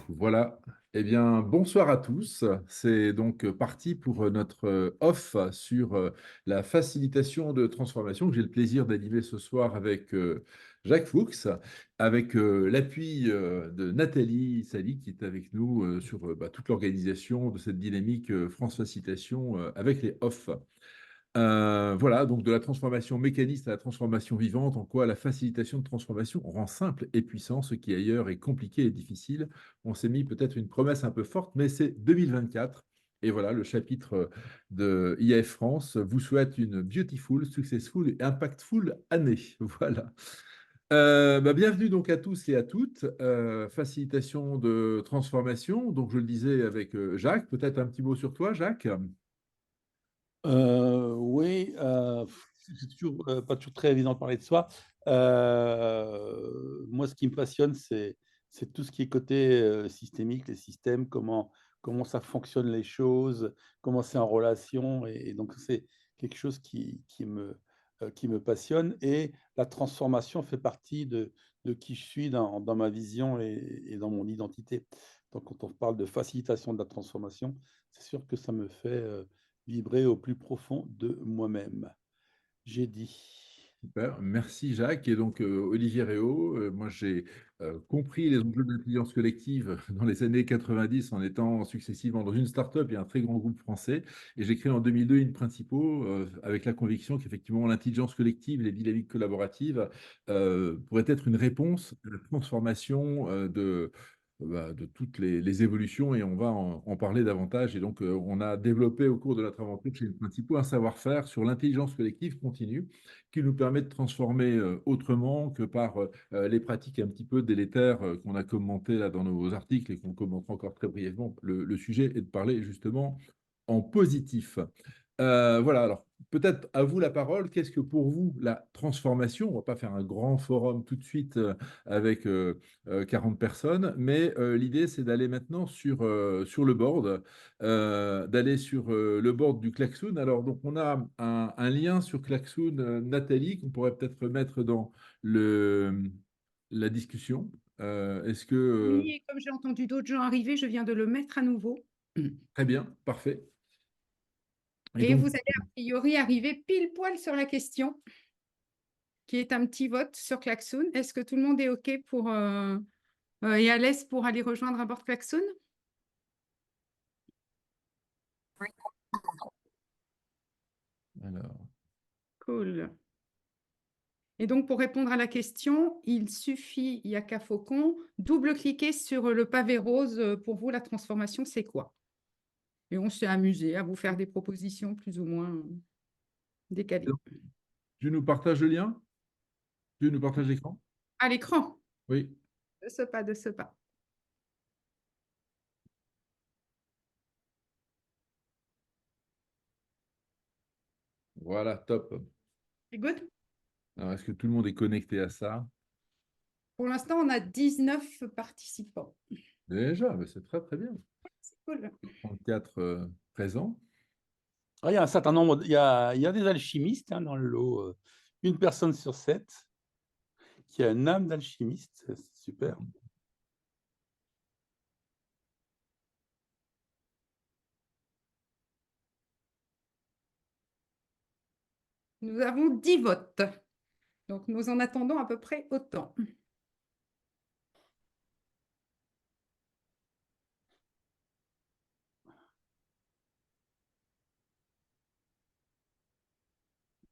Voilà. Eh bien, bonsoir à tous. C'est donc parti pour notre off sur la facilitation de transformation que j'ai le plaisir d'animer ce soir avec Jacques Fuchs, avec l'appui de Nathalie Sali qui est avec nous sur toute l'organisation de cette dynamique France Facilitation avec les off. Voilà, donc de la transformation mécaniste à la transformation vivante, en quoi la facilitation de transformation rend simple et puissant ce qui ailleurs est compliqué et difficile. On s'est mis peut-être une promesse un peu forte, mais c'est 2024. Et voilà, le chapitre de IAF France vous souhaite une beautiful, successful et impactful année. Voilà. Bienvenue donc à tous et à toutes. Facilitation de transformation. Donc je le disais avec Jacques, peut-être un petit mot sur toi, Jacques. Oui, c'est toujours, pas toujours très évident de parler de soi. Moi, ce qui me passionne, c'est tout ce qui est côté systémique, les systèmes, comment ça fonctionne les choses, comment c'est en relation. Et donc, c'est quelque chose qui me passionne. Et la transformation fait partie de qui je suis dans ma vision et dans mon identité. Donc, quand on parle de facilitation de la transformation, c'est sûr que ça me fait vibrer au plus profond de moi-même. J'ai dit. Super, merci Jacques. Et donc Olivier Réau, moi j'ai compris les enjeux de l'intelligence collective dans les années 90 en étant successivement dans une start-up et un très grand groupe français. Et j'ai créé en 2002 InPrincipo avec la conviction qu'effectivement l'intelligence collective, les dynamiques collaboratives pourraient être une réponse à la transformation de toutes les évolutions et on va en parler davantage. Et donc on a développé au cours de notre aventure chez InPrincipo un savoir-faire sur l'intelligence collective continue qui nous permet de transformer autrement que par les pratiques un petit peu délétères qu'on a commentées là dans nos articles et qu'on commentera encore très brièvement. Le sujet est de parler justement en positif. Voilà, alors peut-être à vous la parole. Qu'est-ce que pour vous la transformation? On ne va pas faire un grand forum tout de suite avec 40 personnes, mais l'idée c'est d'aller maintenant sur le board, d'aller sur le board du Klaxoon. Alors donc on a un lien sur Klaxoon, Nathalie, qu'on pourrait peut-être mettre dans la discussion. Est-ce que Oui, et comme j'ai entendu d'autres gens arriver, je viens de le mettre à nouveau. très bien, parfait. Et Et donc vous allez a priori arriver pile poil sur la question, qui est un petit vote sur Klaxoon. Est-ce que tout le monde est OK pour, et à l'aise pour aller rejoindre à bord Klaxoon? alors. Cool. Et donc, pour répondre à la question, il suffit, il n'y a qu'à Faucon, double-cliquer sur le pavé rose. Pour vous, la transformation, c'est quoi? Et on s'est amusé à vous faire des propositions plus ou moins décalées. Tu nous partages le lien? Tu nous partages l'écran? À l'écran, Oui, de ce pas, de ce pas. voilà, top. C'est good? Alors, est-ce que tout le monde est connecté à ça? Pour l'instant, on a 19 participants. Déjà, mais c'est très très bien. C'est cool. 34 présents. Ah, il y a un certain nombre, il y a des alchimistes hein, dans le lot. Une personne sur 7 qui a une âme d'alchimiste. C'est super. Nous avons 10 votes. Donc, nous en attendons à peu près autant.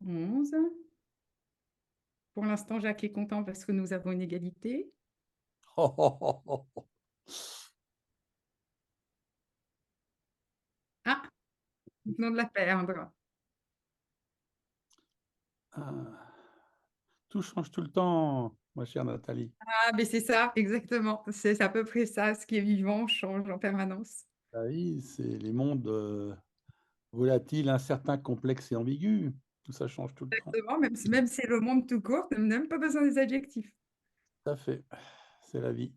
« 11. Pour l'instant, Jacques est content parce que nous avons une égalité. Oh, oh, oh, oh, oh. Ah, nous venons de la perdre. Ah. Tout change tout le temps, ma chère Nathalie. Ah, mais c'est ça, exactement. C'est à peu près ça. Ce qui est vivant change en permanence. La vie, c'est les mondes volatiles, incertains, complexes et ambigus. Tout ça change tout le temps. Exactement, même si c'est le monde tout court, tu n'as même pas besoin des adjectifs. Tout à fait. C'est la vie.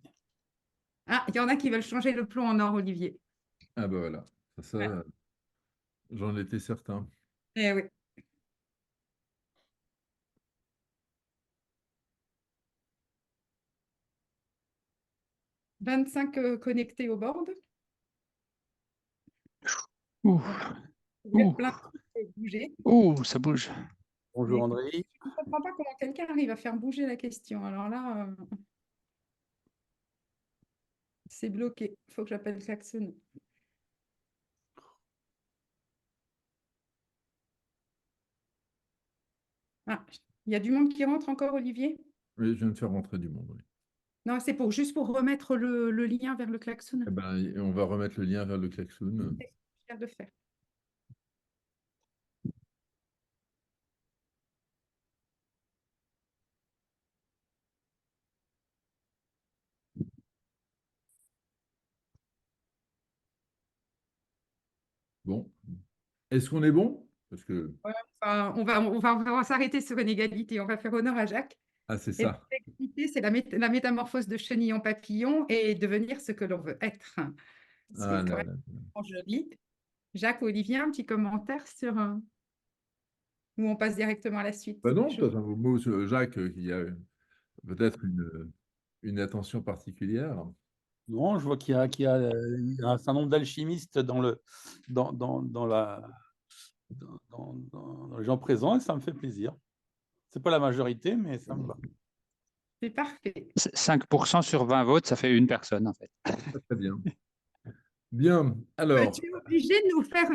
Ah, il y en a qui veulent changer le plomb en or, Olivier. Ah ben voilà, ça, j'en étais certain. Eh oui. 25 connectés au board. Ouh, Vous êtes ouh, plein de bouger. ouh, ça bouge. Bonjour Mais André. je ne comprends pas comment quelqu'un arrive à faire bouger la question. Alors là, c'est bloqué. Il faut que j'appelle Klaxon. Ah, il y a du monde qui rentre encore, Olivier? Oui, je viens de faire rentrer du monde. Oui. Non, c'est juste pour remettre le lien vers le klaxon. Eh ben, on va remettre le lien vers le klaxon. C'est ce que je viens de faire. Bon. Est-ce qu'on est bon? Parce que... Ouais, enfin, on va s'arrêter sur une égalité. On va faire honneur à Jacques. Ah, c'est Et ça. l'égalité, c'est la métamorphose de chenille en papillon et devenir ce que l'on veut être. Ah, C'est quand là, même là. joli. Jacques, Olivier, un petit commentaire sur où on passe directement à la suite. Bah non, peut-être un mot sur Jacques, qui a peut-être une attention particulière. Non, je vois qu'il y a un certain nombre d'alchimistes dans les gens présents et ça me fait plaisir. C'est pas la majorité, mais ça me va. C'est parfait. 5% sur 20 votes, ça fait une personne, en fait. Très bien. Bien, alors, Tu es obligé de nous faire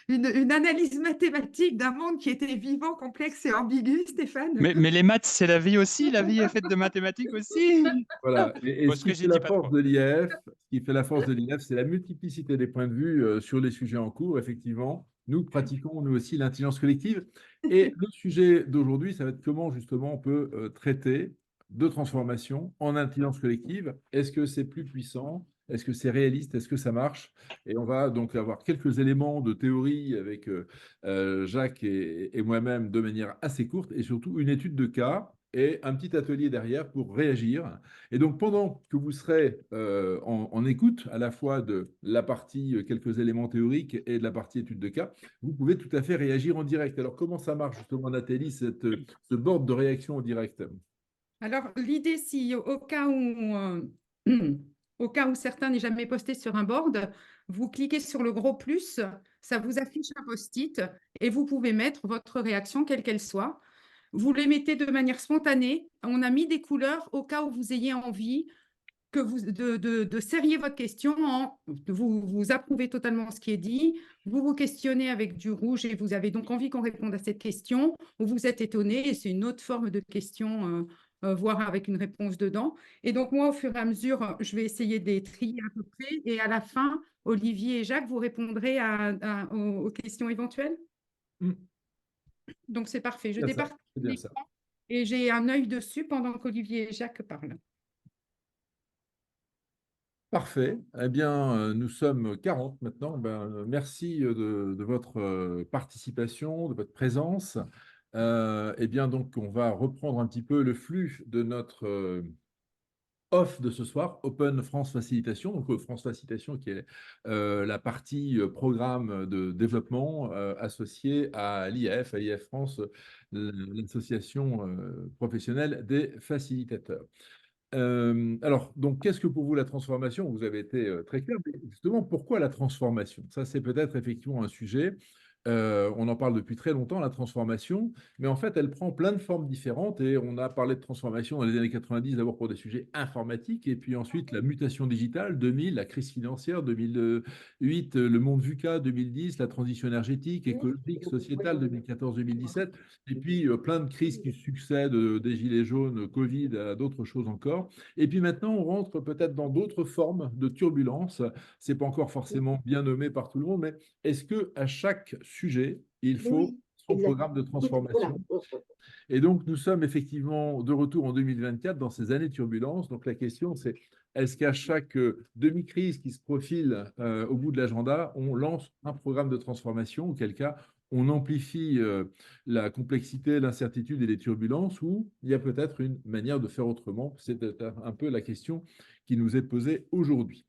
une analyse mathématique d'un monde qui était vivant, complexe et ambigu, Stéphane. Mais les maths, c'est la vie aussi. La vie est faite de mathématiques aussi. voilà. Et Bon, ce ce qui que fait j'ai dit la pas force trop. de l'IF, c'est la multiplicité des points de vue sur les sujets en cours, effectivement. Nous pratiquons, nous aussi, l'intelligence collective. Et le sujet d'aujourd'hui, ça va être comment, justement, on peut traiter de transformation en intelligence collective. Est-ce que c'est plus puissant? Est-ce que c'est réaliste? Est-ce que ça marche? Et on va donc avoir quelques éléments de théorie avec Jacques et moi-même de manière assez courte et surtout une étude de cas et un petit atelier derrière pour réagir. Et donc, pendant que vous serez en écoute à la fois de la partie quelques éléments théoriques et de la partie étude de cas, vous pouvez tout à fait réagir en direct. Alors, comment ça marche justement, Nathalie, ce board de réaction en direct? Alors, l'idée, si au cas où certains n'aient jamais posté sur un board, vous cliquez sur le gros plus, ça vous affiche un post-it et vous pouvez mettre votre réaction, quelle qu'elle soit. Vous les mettez de manière spontanée. On a mis des couleurs au cas où vous ayez envie de serrer votre question vous approuvez totalement ce qui est dit, vous vous questionnez avec du rouge et vous avez donc envie qu'on réponde à cette question, ou vous êtes étonné et c'est une autre forme de question, voire avec une réponse dedans. Et donc moi, au fur et à mesure, je vais essayer de les trier à peu près et à la fin, Olivier et Jacques, vous répondrez aux questions éventuelles. Donc c'est parfait. Je C'est bien ça. départage C'est bien ça. l'écran et j'ai un œil dessus pendant qu'Olivier et Jacques parlent. Parfait. Eh bien, nous sommes 40 maintenant. Merci de votre participation, de votre présence. Eh bien, donc, on va reprendre un petit peu le flux de notre off de ce soir, Open France Facilitation. Donc, France Facilitation qui est la partie programme de développement associée à l'IF, France, l'association professionnelle des facilitateurs. Alors, donc, qu'est-ce que pour vous la transformation? Vous avez été très clair, mais justement, pourquoi la transformation? Ça, c'est peut-être effectivement un sujet. On en parle depuis très longtemps, la transformation, mais en fait, elle prend plein de formes différentes et on a parlé de transformation dans les années 90, d'abord pour des sujets informatiques, et puis ensuite la mutation digitale, 2000, la crise financière, 2008, le monde VUCA, 2010, la transition énergétique, écologique, sociétale, 2014-2017, et puis plein de crises qui succèdent, des gilets jaunes, Covid, à d'autres choses encore. Et puis maintenant, on rentre peut-être dans d'autres formes de turbulences. C'est pas encore forcément bien nommé par tout le monde, mais est-ce que à chaque sujet, il faut son programme de transformation? Et donc, nous sommes effectivement de retour en 2024 dans ces années de turbulence. Donc, la question, c'est est-ce qu'à chaque demi-crise qui se profile au bout de l'agenda, on lance un programme de transformation, auquel cas on amplifie la complexité, l'incertitude et les turbulences, ou il y a peut-être une manière de faire autrement? C'est un peu la question qui nous est posée aujourd'hui.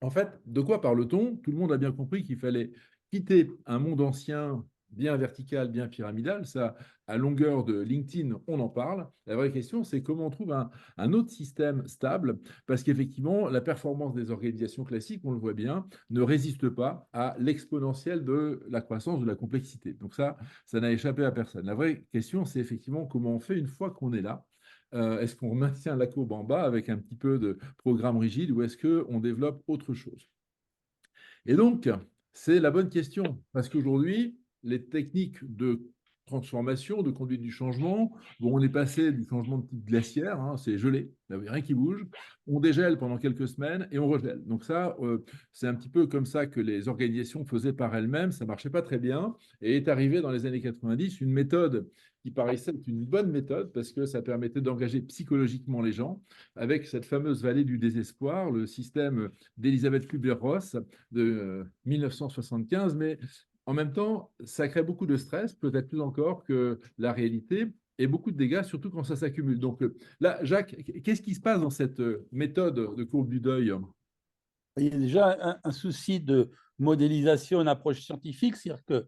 En fait, de quoi parle-t-on? Tout le monde a bien compris qu'il fallait quitter un monde ancien bien verticale, bien pyramidale. Ça, à longueur de LinkedIn, on en parle. La vraie question, c'est comment on trouve un autre système stable, parce qu'effectivement, la performance des organisations classiques, on le voit bien, ne résiste pas à l'exponentielle de la croissance, de la complexité. Donc ça n'a échappé à personne. La vraie question, c'est effectivement comment on fait une fois qu'on est là. Est-ce qu'on maintient la courbe en bas avec un petit peu de programme rigide ou est-ce qu'on développe autre chose? Et donc, c'est la bonne question, parce qu'aujourd'hui, les techniques de transformation, de conduite du changement, bon, on est passé du changement de type glaciaire, hein, c'est gelé, il n'y a rien qui bouge, on dégèle pendant quelques semaines et on regèle. Donc ça, c'est un petit peu comme ça que les organisations faisaient par elles-mêmes, ça ne marchait pas très bien, et est arrivée dans les années 90 une méthode qui paraissait être une bonne méthode, parce que ça permettait d'engager psychologiquement les gens, avec cette fameuse vallée du désespoir, le système d'Elisabeth Kübler-Ross, de 1975, mais en même temps, ça crée beaucoup de stress, peut-être plus encore que la réalité, et beaucoup de dégâts, surtout quand ça s'accumule. Donc là, Jacques, qu'est-ce qui se passe dans cette méthode de courbe du deuil? Il y a déjà un souci de modélisation, une approche scientifique, c'est-à-dire que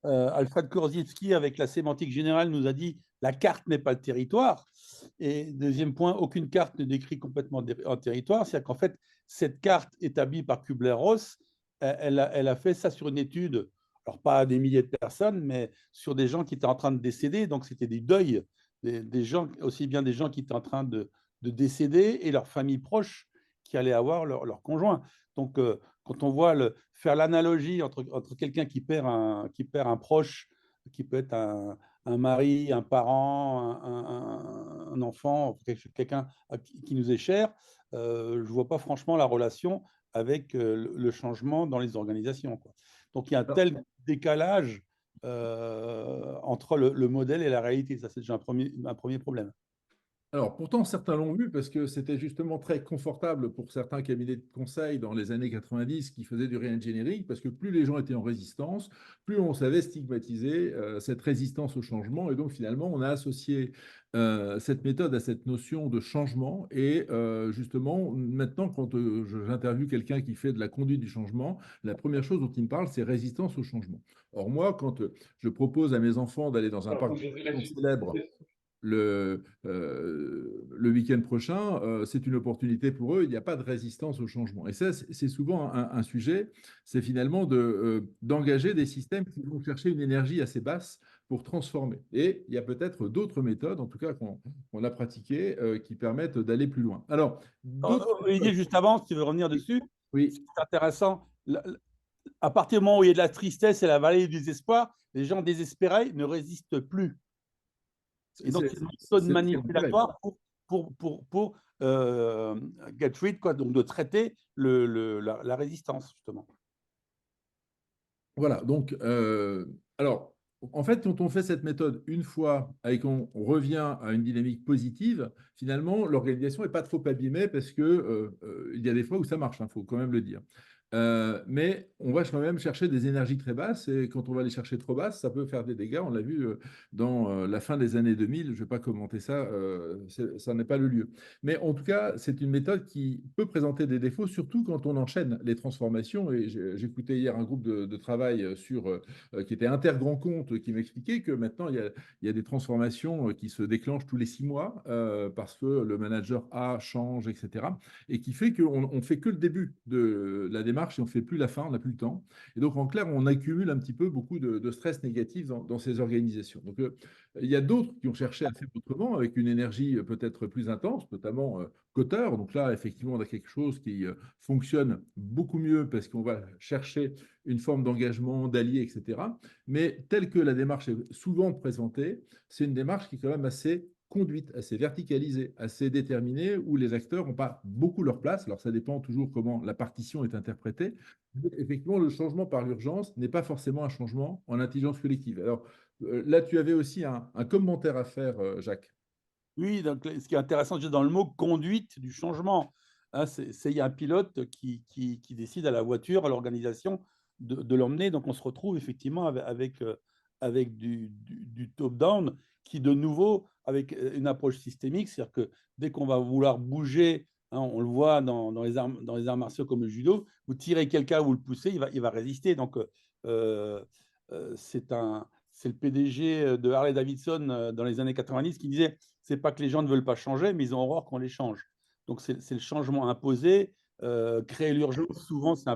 Alfred Korzybski, avec la sémantique générale, nous a dit la carte n'est pas le territoire. Et deuxième point, aucune carte ne décrit complètement un territoire. C'est-à-dire qu'en fait, cette carte établie par Kubler-Ross, elle a fait ça sur une étude, alors pas à des milliers de personnes, mais sur des gens qui étaient en train de décéder. Donc, c'était des deuils, des gens, aussi bien des gens qui étaient en train de décéder et leurs familles proches qui allaient avoir leur conjoint. Donc, quand on voit faire l'analogie entre quelqu'un qui perd un proche, qui peut être un mari, un parent, un enfant, quelqu'un qui nous est cher, je ne vois pas franchement la relation avec le changement dans les organisations, quoi. Donc, il y a un tel décalage entre le modèle et la réalité. Ça, c'est déjà un premier problème. Alors, pourtant, certains l'ont vu parce que c'était justement très confortable pour certains cabinets de conseil dans les années 90 qui faisaient du re-engineering, parce que plus les gens étaient en résistance, plus on savait stigmatiser cette résistance au changement. Et donc, finalement, on a associé cette méthode à cette notion de changement. Et justement, maintenant, quand j'interviewe quelqu'un qui fait de la conduite du changement, la première chose dont il me parle, c'est résistance au changement. Or, moi, quand je propose à mes enfants d'aller dans un parc célèbre le week-end prochain, c'est une opportunité pour eux, il n'y a pas de résistance au changement. Et ça, c'est souvent un sujet, c'est finalement d'engager des systèmes qui vont chercher une énergie assez basse pour transformer. Et il y a peut-être d'autres méthodes, en tout cas qu'on a pratiquées, qui permettent d'aller plus loin. Alors, Olivier, juste avant, si tu veux revenir dessus, oui. c'est intéressant. À partir du moment où il y a de la tristesse et la vallée du désespoir, les gens désespérés ne résistent plus. Et donc, c'est une méthode manipulatoire pour get rid, quoi, donc de traiter la résistance, justement. Voilà, donc, alors, en fait, quand on fait cette méthode une fois et qu'on revient à une dynamique positive, finalement, l'organisation n'est pas trop abîmée parce que il y a des fois où ça marche, il faut quand même le dire. Mais on va quand même chercher des énergies très basses et quand on va les chercher trop basses, ça peut faire des dégâts. On l'a vu dans la fin des années 2000, je ne vais pas commenter ça, ça n'est pas le lieu. Mais en tout cas, c'est une méthode qui peut présenter des défauts, surtout quand on enchaîne les transformations. Et j'écoutais hier un groupe de travail qui était Intergrand Compte qui m'expliquait que maintenant, il y a des transformations qui se déclenchent tous les 6 mois parce que le manager A change, etc. Et qui fait qu'on ne fait que le début de la démarche et on ne fait plus la fin, on n'a plus le temps. Et donc, en clair, on accumule un petit peu beaucoup de stress négatif dans ces organisations. Donc, il y a d'autres qui ont cherché à faire autrement, avec une énergie peut-être plus intense, notamment Kotter. Donc là, effectivement, on a quelque chose qui fonctionne beaucoup mieux parce qu'on va chercher une forme d'engagement, d'alliés, etc. Mais telle que la démarche est souvent présentée, c'est une démarche qui est quand même assez conduite, assez verticalisée, assez déterminée, où les acteurs n'ont pas beaucoup leur place. Alors ça dépend toujours comment la partition est interprétée. Mais effectivement, le changement par l'urgence n'est pas forcément un changement en intelligence collective. Alors là, tu avais aussi un commentaire à faire, Jacques. Oui, donc ce qui est intéressant, juste dans le mot conduite du changement, hein, il y a un pilote qui décide à la voiture, à l'organisation, de l'emmener. Donc, on se retrouve effectivement avec du top-down qui, de nouveau, avec une approche systémique, c'est-à-dire que dès qu'on va vouloir bouger, hein, on le voit dans les arts martiaux comme le judo, vous tirez quelqu'un, vous le poussez, il va résister. Donc, c'est le PDG de Harley-Davidson dans les années 90 qui disait c'est pas que les gens ne veulent pas changer, mais ils ont horreur qu'on les change. Donc c'est le changement imposé, créer l'urgence. Souvent c'est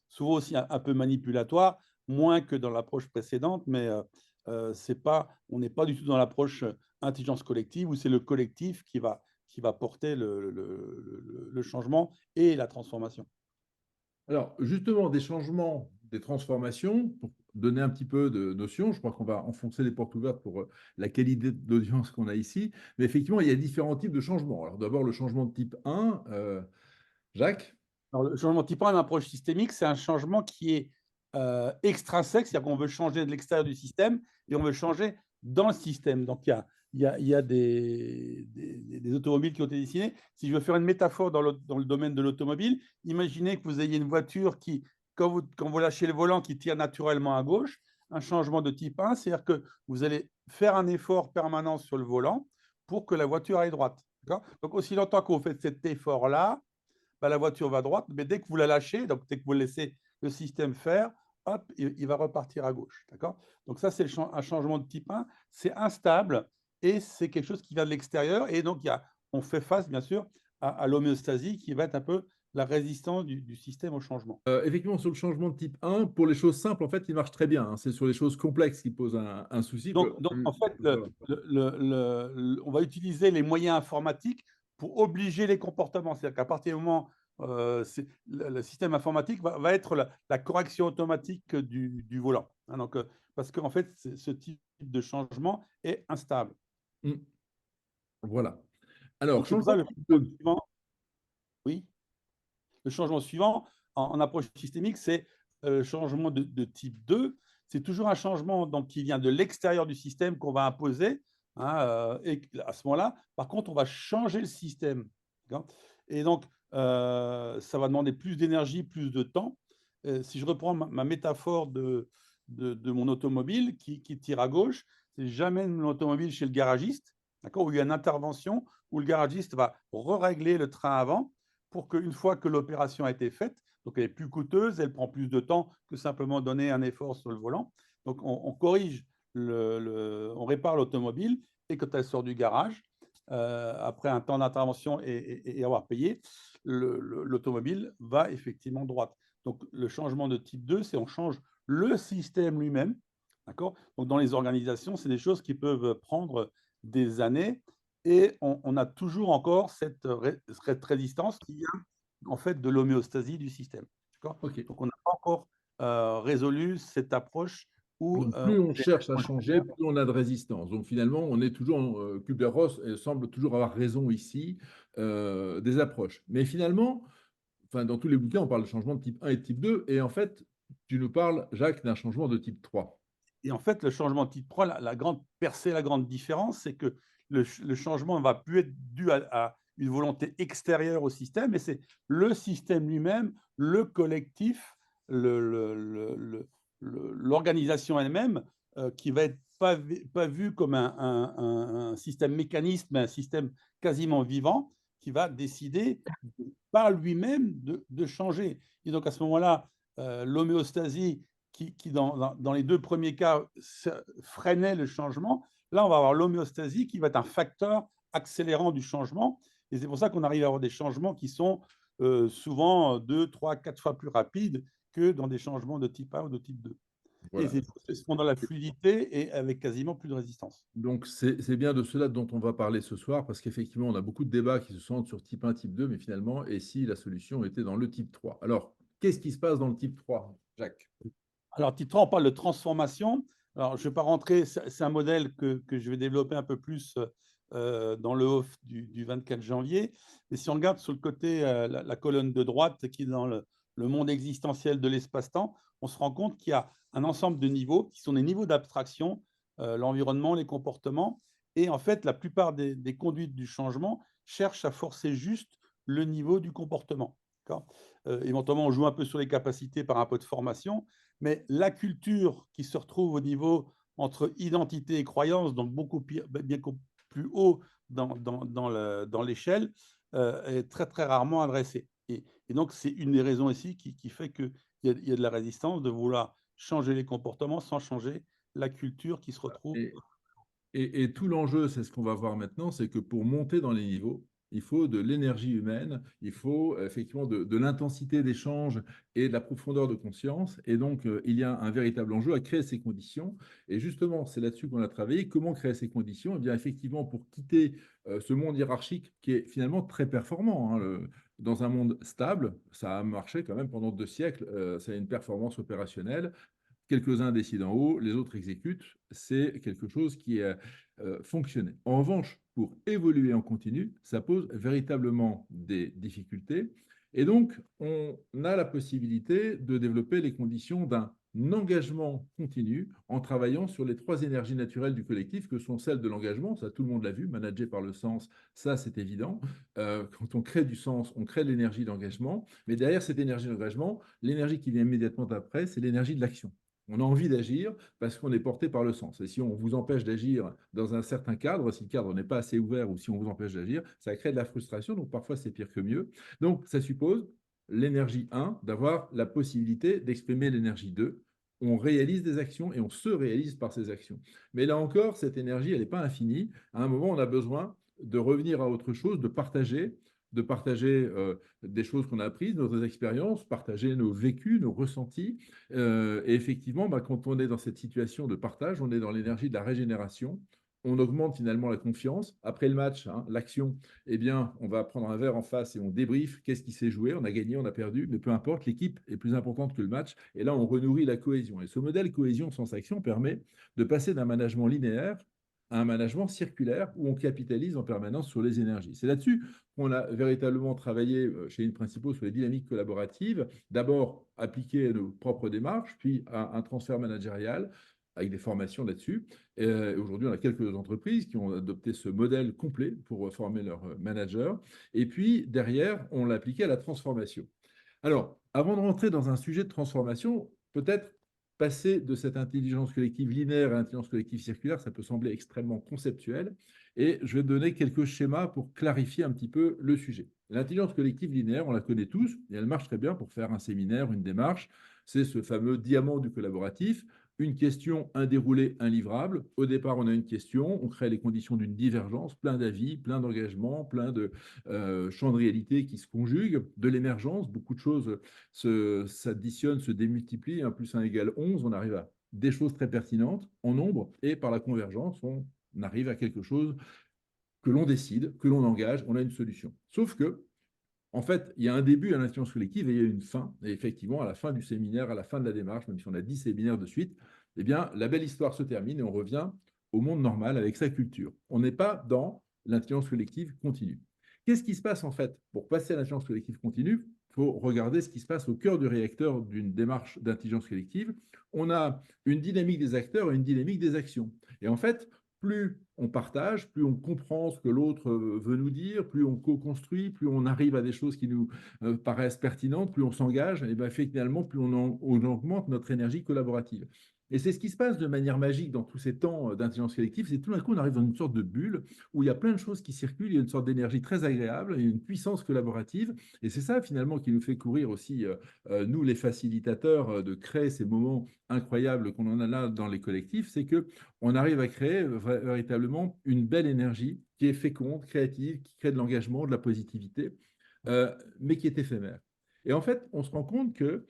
souvent aussi un peu manipulatoire, moins que dans l'approche précédente, mais on n'est pas du tout dans l'approche intelligence collective où c'est le collectif qui va porter le changement et la transformation. Alors, justement, des changements, des transformations, pour donner un petit peu de notion, je crois qu'on va enfoncer les portes ouvertes pour la qualité d'audience qu'on a ici, mais effectivement, il y a différents types de changements. Alors, d'abord, le changement de type 1, Jacques? Alors, le changement de type 1, une approche systémique, c'est un changement qui est extrinsèque, c'est-à-dire qu'on veut changer de l'extérieur du système et on veut changer dans le système. Donc, il y a des automobiles qui ont été dessinées. Si je veux faire une métaphore dans le domaine de l'automobile, imaginez que vous ayez une voiture qui, quand vous lâchez le volant, qui tire naturellement à gauche. Un changement de type 1, c'est-à-dire que vous allez faire un effort permanent sur le volant pour que la voiture aille droite. Donc, aussi longtemps que vous faites cet effort-là, bah, la voiture va droite, mais dès que vous la lâchez, donc dès que vous laissez le système faire, hop, il va repartir à gauche. D'accord? Donc ça, c'est un changement de type 1. C'est instable et c'est quelque chose qui vient de l'extérieur. Et donc, on fait face, bien sûr, à l'homéostasie qui va être un peu la résistance du système au changement. Effectivement, sur le changement de type 1, pour les choses simples, en fait, il marche très bien, hein. C'est sur les choses complexes qui posent un souci. Donc en fait, Voilà. on va utiliser les moyens informatiques pour obliger les comportements. C'est-à-dire qu'à partir du moment, le système informatique va être la correction automatique du volant. Hein, donc, parce qu'en fait, ce type de changement est instable. Voilà. Alors, Donc, c'est pour ça le changement suivant. Oui. Le changement suivant en approche systémique, c'est le changement de type 2. C'est toujours un changement donc, qui vient de l'extérieur du système qu'on va imposer. Hein, et à ce moment-là, par contre, on va changer le système. Et donc, ça va demander plus d'énergie, plus de temps. Si je reprends ma métaphore de mon automobile qui tire à gauche, c'est j'amène l'automobile chez le garagiste, où il y a une intervention où le garagiste va régler le train avant pour qu'une fois que l'opération a été faite, donc elle est plus coûteuse, elle prend plus de temps que simplement donner un effort sur le volant. Donc on corrige, on répare l'automobile et quand elle sort du garage, après un temps d'intervention et avoir payé, l'automobile va effectivement droite. Donc le changement de type 2, c'est on change le système lui-même. D'accord ? Donc dans les organisations, c'est des choses qui peuvent prendre des années et on a toujours encore cette résistance qui vient en fait de l'homéostasie du système. Okay. Donc on n'a pas encore résolu cette approche où donc, plus on cherche à changer, plus on a de résistance. Donc finalement, on est toujours, Kübler-Ross semble toujours avoir raison ici des approches. Mais finalement, enfin, dans tous les bouquins, on parle de changement de type 1 et de type 2. Et en fait, tu nous parles, Jacques, d'un changement de type 3. Et en fait, le changement de type 3, la grande différence, c'est que le changement ne va plus être dû à une volonté extérieure au système, mais c'est le système lui-même, le collectif, l'organisation elle-même qui va être pas vu comme un système mécaniste, mais un système quasiment vivant qui va décider par lui-même de changer. Et donc à ce moment-là, l'homéostasie qui dans les deux premiers cas, freinait le changement. Là, on va avoir l'homéostasie qui va être un facteur accélérant du changement. Et c'est pour ça qu'on arrive à avoir des changements qui sont souvent 2, 3, 4 fois plus rapides que dans des changements de type 1 ou de type 2. Voilà. Et c'est dans la fluidité et avec quasiment plus de résistance. Donc, c'est bien de cela dont on va parler ce soir, parce qu'effectivement, on a beaucoup de débats qui se centrent sur type 1, type 2, mais finalement, et si la solution était dans le type 3? Alors, qu'est-ce qui se passe dans le type 3, Jacques? Alors, type 3, on parle de transformation. Alors, je ne vais pas rentrer, c'est un modèle que je vais développer un peu plus dans le off du 24 janvier. Mais si on regarde sur le côté, la colonne de droite, qui est dans le monde existentiel de l'espace-temps, on se rend compte qu'il y a un ensemble de niveaux qui sont des niveaux d'abstraction, l'environnement, les comportements. Et en fait, la plupart des conduites du changement cherchent à forcer juste le niveau du comportement. Éventuellement, on joue un peu sur les capacités par un peu de formation, mais la culture qui se retrouve au niveau entre identité et croyance, donc bien plus haut dans l'échelle, est très, très rarement adressée. Et donc, c'est une des raisons ici qui fait qu'il y a de la résistance de vouloir changer les comportements sans changer la culture qui se retrouve. Et tout l'enjeu, c'est ce qu'on va voir maintenant, c'est que pour monter dans les niveaux, il faut de l'énergie humaine, il faut effectivement de l'intensité d'échange et de la profondeur de conscience. Et donc, il y a un véritable enjeu à créer ces conditions. Et justement, c'est là-dessus qu'on a travaillé. Comment créer ces conditions? Eh bien, effectivement, pour quitter ce monde hiérarchique qui est finalement très performant, hein, dans un monde stable, ça a marché quand même pendant 2 siècles, ça a une performance opérationnelle. Quelques-uns décident en haut, les autres exécutent. C'est quelque chose qui a fonctionné. En revanche, pour évoluer en continu, ça pose véritablement des difficultés. Et donc, on a la possibilité de développer les conditions d'un engagement continu en travaillant sur les 3 énergies naturelles du collectif que sont celles de l'engagement, ça tout le monde l'a vu, managé par le sens, ça c'est évident. Quand on crée du sens, on crée de l'énergie d'engagement, mais derrière cette énergie d'engagement, l'énergie qui vient immédiatement après, c'est l'énergie de l'action. On a envie d'agir parce qu'on est porté par le sens. Et si on vous empêche d'agir dans un certain cadre, si le cadre n'est pas assez ouvert ou si on vous empêche d'agir, ça crée de la frustration. Donc parfois, c'est pire que mieux. Donc ça suppose l'énergie 1, d'avoir la possibilité d'exprimer l'énergie 2. On réalise des actions et on se réalise par ces actions. Mais là encore, cette énergie, elle n'est pas infinie. À un moment, on a besoin de revenir à autre chose, de partager des choses qu'on a apprises, nos expériences, partager nos vécus, nos ressentis. Et effectivement, quand on est dans cette situation de partage, on est dans l'énergie de la régénération. On augmente finalement la confiance. Après le match, hein, l'action, eh bien, on va prendre un verre en face et on débriefe. Qu'est-ce qui s'est joué? On a gagné, on a perdu, mais peu importe, l'équipe est plus importante que le match. Et là, on renourrit la cohésion. Et ce modèle cohésion sans action permet de passer d'un management linéaire à un management circulaire où on capitalise en permanence sur les énergies. C'est là-dessus qu'on a véritablement travaillé chez InPrincipio sur les dynamiques collaboratives. D'abord, appliquer nos propres démarches, puis un transfert managérial avec des formations là-dessus. Aujourd'hui, on a quelques entreprises qui ont adopté ce modèle complet pour former leurs managers. Et puis, derrière, on l'a appliqué à la transformation. Alors, avant de rentrer dans un sujet de transformation, peut-être passer de cette intelligence collective linéaire à l'intelligence collective circulaire, ça peut sembler extrêmement conceptuel. Et je vais donner quelques schémas pour clarifier un petit peu le sujet. L'intelligence collective linéaire, on la connaît tous, et elle marche très bien pour faire un séminaire, une démarche. C'est ce fameux diamant du collaboratif. Une question, un déroulé, un livrable. Au départ, on a une question, on crée les conditions d'une divergence, plein d'avis, plein d'engagements, plein de champs de réalité qui se conjuguent, de l'émergence, beaucoup de choses s'additionnent, se démultiplient, 1 + 1 = 11, on arrive à des choses très pertinentes en nombre, et par la convergence, on arrive à quelque chose que l'on décide, que l'on engage, on a une solution. Sauf que, en fait, il y a un début à l'intelligence collective et il y a une fin. Et effectivement, à la fin du séminaire, à la fin de la démarche, même si on a 10 séminaires de suite, eh bien, la belle histoire se termine et on revient au monde normal avec sa culture. On n'est pas dans l'intelligence collective continue. Qu'est-ce qui se passe en fait? Pour passer à l'intelligence collective continue, il faut regarder ce qui se passe au cœur du réacteur d'une démarche d'intelligence collective. On a une dynamique des acteurs et une dynamique des actions. Et en fait, plus on partage, plus on comprend ce que l'autre veut nous dire, plus on co-construit, plus on arrive à des choses qui nous paraissent pertinentes, plus on s'engage, et bien finalement, plus on augmente notre énergie collaborative. Et c'est ce qui se passe de manière magique dans tous ces temps d'intelligence collective, c'est tout d'un coup on arrive dans une sorte de bulle où il y a plein de choses qui circulent, il y a une sorte d'énergie très agréable, il y a une puissance collaborative, et c'est ça finalement qui nous fait courir aussi, nous les facilitateurs, de créer ces moments incroyables qu'on en a là dans les collectifs, c'est qu'on arrive à créer véritablement une belle énergie qui est féconde, créative, qui crée de l'engagement, de la positivité, mais qui est éphémère. Et en fait, on se rend compte que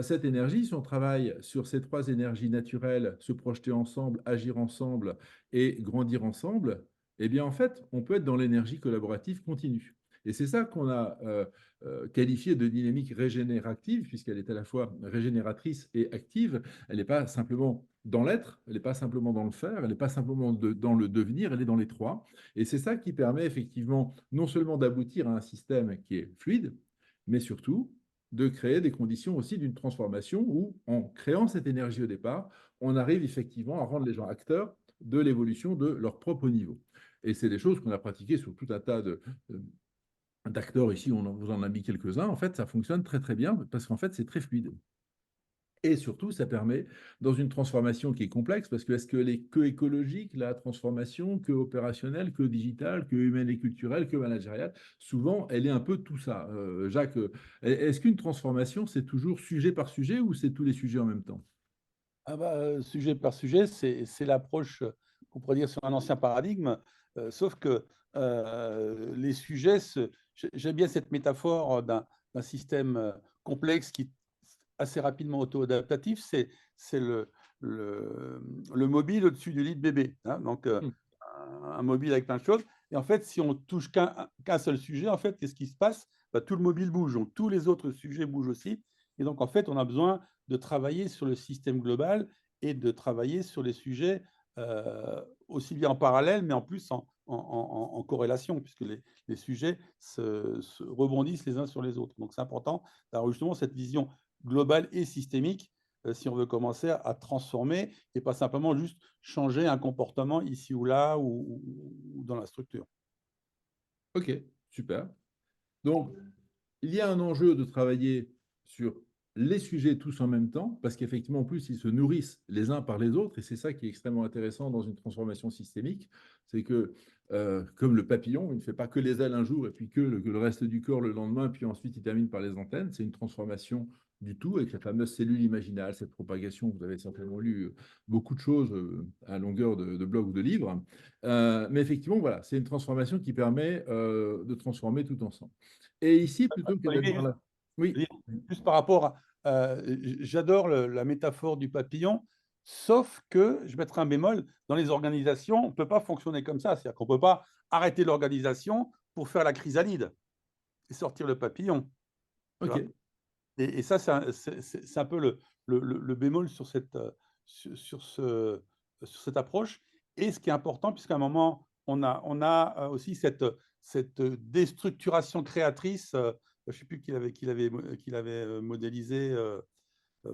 cette énergie, si on travaille sur ces 3 énergies naturelles, se projeter ensemble, agir ensemble et grandir ensemble, eh bien en fait, on peut être dans l'énergie collaborative continue. Et c'est ça qu'on a qualifié de dynamique régénérative, puisqu'elle est à la fois régénératrice et active. Elle n'est pas simplement dans l'être, elle n'est pas simplement dans le faire, elle n'est pas simplement dans le devenir, elle est dans les 3. Et c'est ça qui permet effectivement non seulement d'aboutir à un système qui est fluide, mais surtout de créer des conditions aussi d'une transformation où, en créant cette énergie au départ, on arrive effectivement à rendre les gens acteurs de l'évolution de leur propre niveau. Et c'est des choses qu'on a pratiquées sur tout un tas d'acteurs ici, vous en a mis quelques-uns. En fait, ça fonctionne très très bien parce qu'en fait, c'est très fluide. Et surtout, ça permet, dans une transformation qui est complexe, parce que est-ce qu'elle est que écologique, la transformation, que opérationnelle, que digitale, que humaine et culturelle, que managériale? Souvent, elle est un peu tout ça. Jacques, est-ce qu'une transformation, c'est toujours sujet par sujet ou c'est tous les sujets en même temps? Ah bah, sujet par sujet, c'est l'approche qu'on pourrait dire sur un ancien paradigme, sauf que les sujets, j'aime bien cette métaphore d'un système complexe qui est assez rapidement auto-adaptatif, c'est le mobile au-dessus du lit de bébé, hein. Donc, Hmm. un mobile avec plein de choses. Et en fait, si on touche qu'un seul sujet, en fait, qu'est-ce qui se passe? Bah, tout le mobile bouge, donc tous les autres sujets bougent aussi. Et donc, en fait, on a besoin de travailler sur le système global et de travailler sur les sujets aussi bien en parallèle, mais en plus en corrélation, puisque les sujets se rebondissent les uns sur les autres. Donc, c'est important d'avoir justement cette vision globale et systémique si on veut commencer à transformer et pas simplement juste changer un comportement ici ou là ou dans la structure. Ok, super. Donc, il y a un enjeu de travailler sur les sujets tous en même temps, parce qu'effectivement, en plus, ils se nourrissent les uns par les autres, et c'est ça qui est extrêmement intéressant dans une transformation systémique, c'est que, comme le papillon, il ne fait pas que les ailes un jour, et puis que le reste du corps le lendemain, puis ensuite il termine par les antennes, c'est une transformation du tout, avec la fameuse cellule imaginale, cette propagation, vous avez certainement lu beaucoup de choses à longueur de blogs ou de livres, mais effectivement, voilà, c'est une transformation qui permet de transformer tout ensemble. Et ici, plutôt que d'être Olivier, dans la... Oui, juste par rapport à, j'adore la métaphore du papillon, sauf que, je mettrai un bémol, dans les organisations, on ne peut pas fonctionner comme ça. C'est-à-dire qu'on ne peut pas arrêter l'organisation pour faire la chrysalide et sortir le papillon. Tu vois. ok. Et ça, c'est un peu le bémol sur sur cette approche. Et ce qui est important, puisqu'à un moment, on a aussi cette déstructuration créatrice. Je ne sais plus qu'il avait modélisé.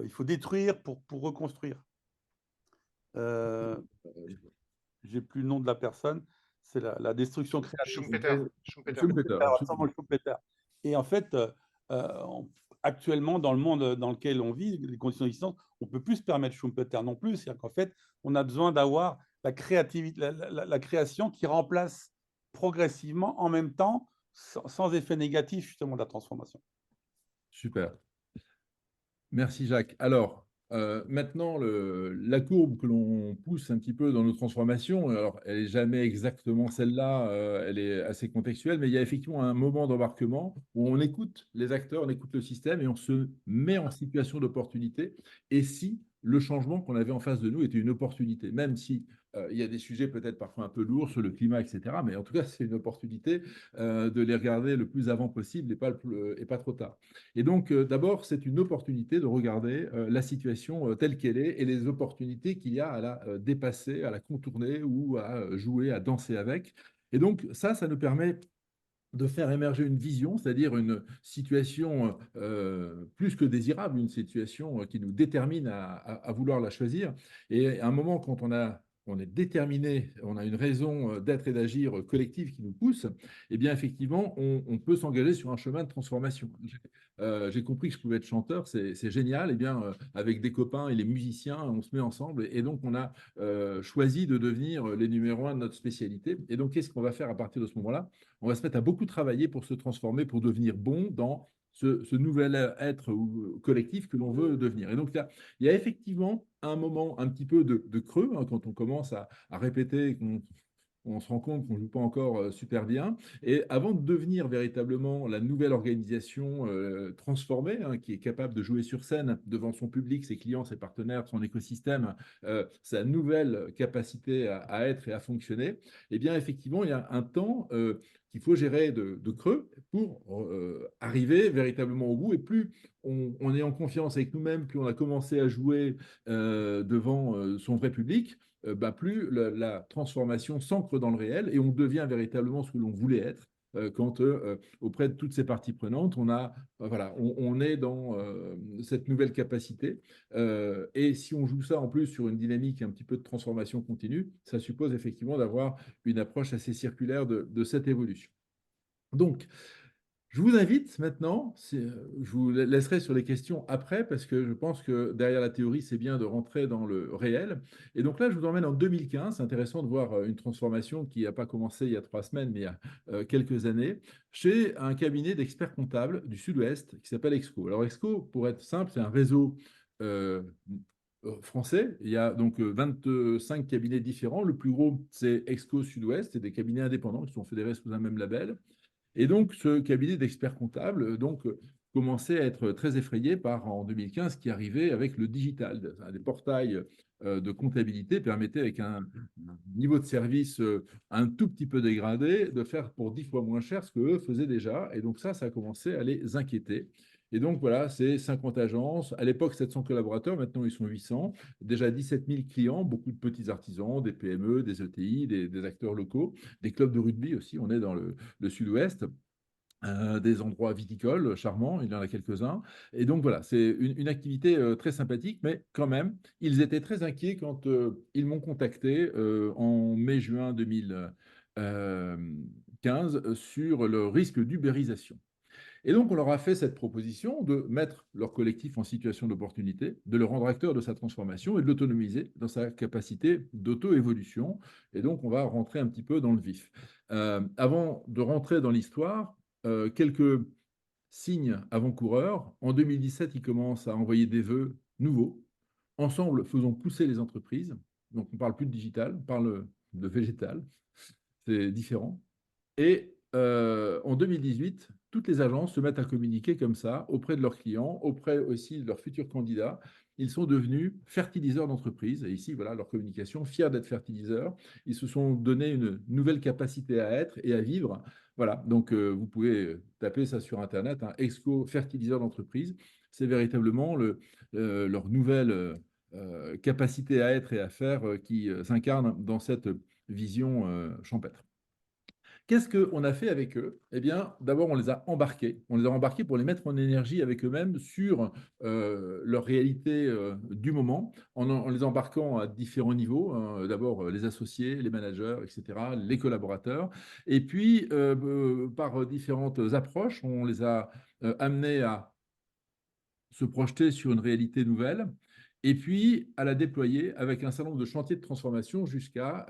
Il faut détruire pour reconstruire. J'ai plus le nom de la personne. C'est la destruction créatrice. Schumpeter. Schumpeter. Schumpeter. Samuel Schumpeter. Et en fait, actuellement, dans le monde dans lequel on vit, les conditions d'existence, on ne peut plus se permettre Schumpeter non plus. C'est-à-dire qu'en fait, on a besoin d'avoir la créativité, la création qui remplace progressivement, en même temps, sans effet négatif, justement, de la transformation. Super. Merci Jacques. Alors, maintenant, la courbe que l'on pousse un petit peu dans nos transformations, alors elle n'est jamais exactement celle-là, elle est assez contextuelle, mais il y a effectivement un moment d'embarquement où on écoute les acteurs, on écoute le système et on se met en situation d'opportunité. Et si le changement qu'on avait en face de nous était une opportunité, même si il y a des sujets peut-être parfois un peu lourds sur le climat, etc., mais en tout cas, c'est une opportunité de les regarder le plus avant possible et pas trop tard. Et donc, d'abord, c'est une opportunité de regarder la situation telle qu'elle est et les opportunités qu'il y a à la dépasser, à la contourner ou à jouer, à danser avec. Et donc, ça nous permet de faire émerger une vision, c'est-à-dire une situation plus que désirable, une situation qui nous détermine à vouloir la choisir. Et à un moment, quand on est déterminé, on a une raison d'être et d'agir collective qui nous pousse, eh bien effectivement, on peut s'engager sur un chemin de transformation. J'ai compris que je pouvais être chanteur, c'est génial. Eh bien, avec des copains et les musiciens, on se met ensemble et donc on a choisi de devenir les numéros 1 de notre spécialité. Et donc, qu'est-ce qu'on va faire à partir de ce moment-là? On va se mettre à beaucoup travailler pour se transformer, pour devenir bon dans ce nouvel être collectif que l'on veut devenir. Et donc là, il y a effectivement un moment un petit peu de creux hein, quand on commence à répéter, on se rend compte qu'on ne joue pas encore super bien. Et avant de devenir véritablement la nouvelle organisation transformée, hein, qui est capable de jouer sur scène devant son public, ses clients, ses partenaires, son écosystème, sa nouvelle capacité à être et à fonctionner, eh bien effectivement, il y a un temps qu'il faut gérer de creux pour arriver véritablement au bout. Et plus on est en confiance avec nous-mêmes, plus on a commencé à jouer devant son vrai public, bah, plus la transformation s'ancre dans le réel et on devient véritablement ce que l'on voulait être quand auprès de toutes ces parties prenantes, on est dans cette nouvelle capacité. Et si on joue ça en plus sur une dynamique un petit peu de transformation continue, ça suppose effectivement d'avoir une approche assez circulaire de cette évolution. Donc, je vous invite maintenant, je vous laisserai sur les questions après, parce que je pense que derrière la théorie, c'est bien de rentrer dans le réel. Et donc là, je vous emmène en 2015. C'est intéressant de voir une transformation qui n'a pas commencé il y a 3 semaines, mais il y a quelques années, chez un cabinet d'experts comptables du Sud-Ouest qui s'appelle Exco. Alors Exco, pour être simple, c'est un réseau français. Il y a donc 25 cabinets différents. Le plus gros, c'est Exco Sud-Ouest, c'est des cabinets indépendants qui sont fédérés sous un même label. Et donc, ce cabinet d'experts comptables commençait à être très effrayé par, en 2015, ce qui arrivait avec le digital. Des portails de comptabilité permettaient, avec un niveau de service un tout petit peu dégradé, de faire pour 10 fois moins cher ce qu'eux faisaient déjà. Et donc ça a commencé à les inquiéter. Et donc voilà, c'est 50 agences, à l'époque 700 collaborateurs, maintenant ils sont 800, déjà 17 000 clients, beaucoup de petits artisans, des PME, des ETI, des acteurs locaux, des clubs de rugby aussi, on est dans le sud-ouest. Des endroits viticoles charmants, il y en a quelques-uns. Et donc voilà, c'est une activité très sympathique, mais quand même, ils étaient très inquiets quand ils m'ont contacté en mai-juin 2015 sur le risque d'ubérisation. Et donc, on leur a fait cette proposition de mettre leur collectif en situation d'opportunité, de le rendre acteur de sa transformation et de l'autonomiser dans sa capacité d'auto-évolution. Et donc, on va rentrer un petit peu dans le vif. Avant de rentrer dans l'histoire, quelques signes avant-coureurs. En 2017, ils commencent à envoyer des vœux nouveaux. Ensemble, faisons pousser les entreprises. Donc, on ne parle plus de digital, on parle de végétal. C'est différent. Et en 2018, toutes les agences se mettent à communiquer comme ça auprès de leurs clients, auprès aussi de leurs futurs candidats. Ils sont devenus fertiliseurs d'entreprise. Et ici, voilà leur communication, fiers d'être fertiliseurs. Ils se sont donné une nouvelle capacité à être et à vivre. Voilà, donc vous pouvez taper ça sur Internet, hein, Exco fertiliseur d'entreprise. C'est véritablement leur nouvelle capacité à être et à faire qui s'incarne dans cette vision champêtre. Qu'est-ce qu'on a fait avec eux? Eh bien, d'abord, on les a embarqués. On les a embarqués pour les mettre en énergie avec eux-mêmes sur leur réalité du moment, en les embarquant à différents niveaux. Hein. D'abord, les associés, les managers, etc., les collaborateurs. Et puis, par différentes approches, on les a amenés à se projeter sur une réalité nouvelle et puis à la déployer avec un certain nombre de chantiers de transformation jusqu'à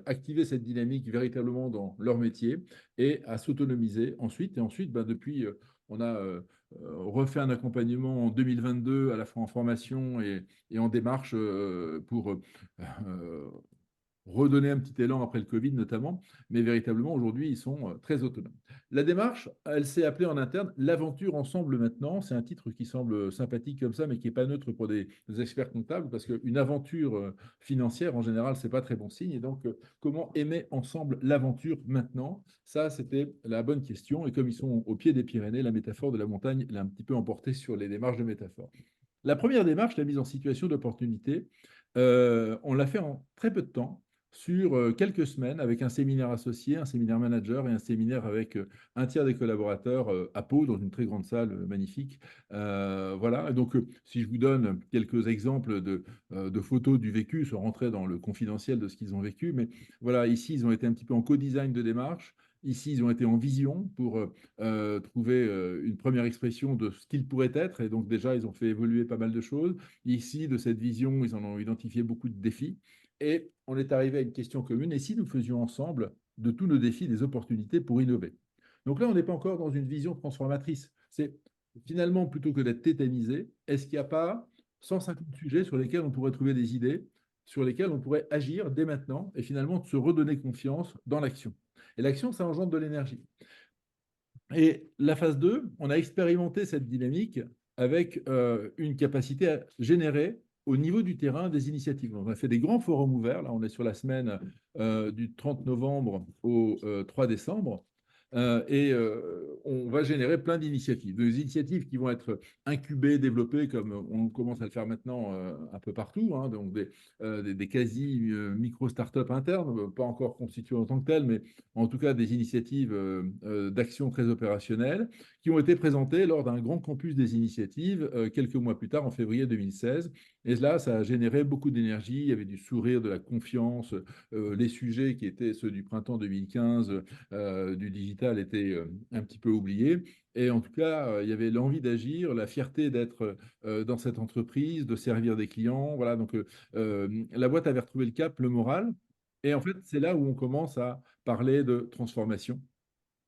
activer cette dynamique véritablement dans leur métier et à s'autonomiser ensuite. Et ensuite, ben, depuis, on a refait un accompagnement en 2022 à la fois en formation et en démarche pour redonner un petit élan après le Covid notamment, mais véritablement aujourd'hui ils sont très autonomes. La démarche, elle s'est appelée en interne l'aventure ensemble maintenant. C'est un titre qui semble sympathique comme ça, mais qui n'est pas neutre pour des experts comptables, parce qu'une aventure financière en général, c'est pas très bon signe. Et donc, comment aimer ensemble l'aventure maintenant? Ça, c'était la bonne question. Et comme ils sont au pied des Pyrénées, la métaphore de la montagne l'a un petit peu emporté sur les démarches de métaphore. La première démarche, la mise en situation d'opportunité, on l'a fait en très peu de temps sur quelques semaines avec un séminaire associé, un séminaire manager et un séminaire avec un tiers des collaborateurs à Pau, dans une très grande salle magnifique. Voilà, donc si je vous donne quelques exemples de photos du vécu, sans rentrer dans le confidentiel de ce qu'ils ont vécu, mais voilà, ici, ils ont été un petit peu en co-design de démarche. Ici, ils ont été en vision pour trouver une première expression de ce qu'ils pourraient être. Et donc déjà, ils ont fait évoluer pas mal de choses. Ici, de cette vision, ils en ont identifié beaucoup de défis. Et on est arrivé à une question commune. Et si nous faisions ensemble de tous nos défis des opportunités pour innover? Donc là, on n'est pas encore dans une vision transformatrice. C'est finalement, plutôt que d'être tétanisé, est-ce qu'il n'y a pas 150 sujets sur lesquels on pourrait trouver des idées, sur lesquels on pourrait agir dès maintenant et finalement de se redonner confiance dans l'action? Et l'action, ça engendre de l'énergie. Et la phase 2, on a expérimenté cette dynamique avec une capacité à générer au niveau du terrain des initiatives. On a fait des grands forums ouverts. Là, on est sur la semaine du 30 novembre au 3 décembre. Et on va générer plein d'initiatives. Des initiatives qui vont être incubées, développées, comme on commence à le faire maintenant un peu partout, hein, donc des quasi-micro-startups internes, pas encore constituées en tant que telles, mais en tout cas des initiatives d'action très opérationnelles, qui ont été présentées lors d'un grand campus des initiatives quelques mois plus tard, en février 2016. Et là, ça a généré beaucoup d'énergie, il y avait du sourire, de la confiance, les sujets qui étaient ceux du printemps 2015, du digital étaient un petit peu oubliés. Et en tout cas, il y avait l'envie d'agir, la fierté d'être dans cette entreprise, de servir des clients. Voilà, donc la boîte avait retrouvé le cap, le moral. Et en fait, c'est là où on commence à parler de transformation.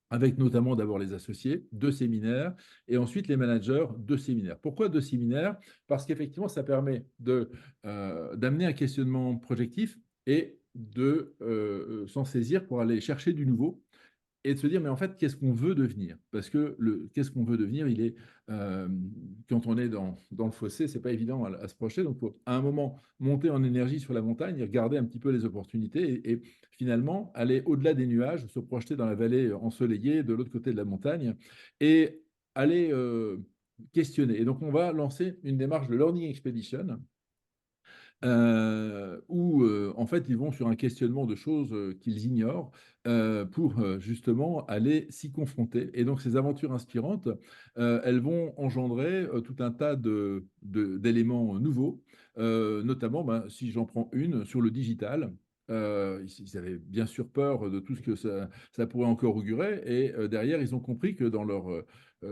avec notamment d'abord les associés, 2 séminaires, et ensuite les managers, 2 séminaires. Pourquoi 2 séminaires? Parce qu'effectivement, ça permet d'amener un questionnement projectif et de s'en saisir pour aller chercher du nouveau et de se dire, mais en fait, qu'est-ce qu'on veut devenir? Parce que qu'est-ce qu'on veut devenir, quand on est dans le fossé, ce n'est pas évident à se projeter. Donc, il faut à un moment monter en énergie sur la montagne et regarder un petit peu les opportunités et finalement aller au-delà des nuages, se projeter dans la vallée ensoleillée de l'autre côté de la montagne et aller questionner. Et donc, on va lancer une démarche de Learning Expedition où en fait ils vont sur un questionnement de choses qu'ils ignorent pour justement aller s'y confronter. Et donc ces aventures inspirantes, elles vont engendrer tout un tas d'éléments nouveaux, notamment si j'en prends une sur le digital. Ils avaient bien sûr peur de tout ce que ça pourrait encore augurer et derrière ils ont compris que dans leur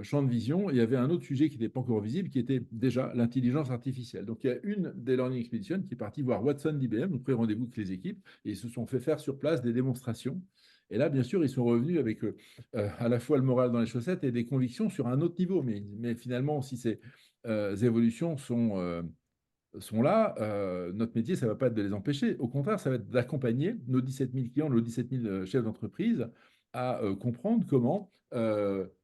champ de vision, il y avait un autre sujet qui n'était pas encore visible, qui était déjà l'intelligence artificielle. Donc, il y a une des Learning Expeditions qui est partie voir Watson d'IBM, donc pris rendez-vous avec les équipes, et ils se sont fait faire sur place des démonstrations. Et là, bien sûr, ils sont revenus avec à la fois le moral dans les chaussettes et des convictions sur un autre niveau. Mais finalement, si ces évolutions sont là, notre métier, ça ne va pas être de les empêcher. Au contraire, ça va être d'accompagner nos 17 000 clients, nos 17 000 chefs d'entreprise à comprendre comment,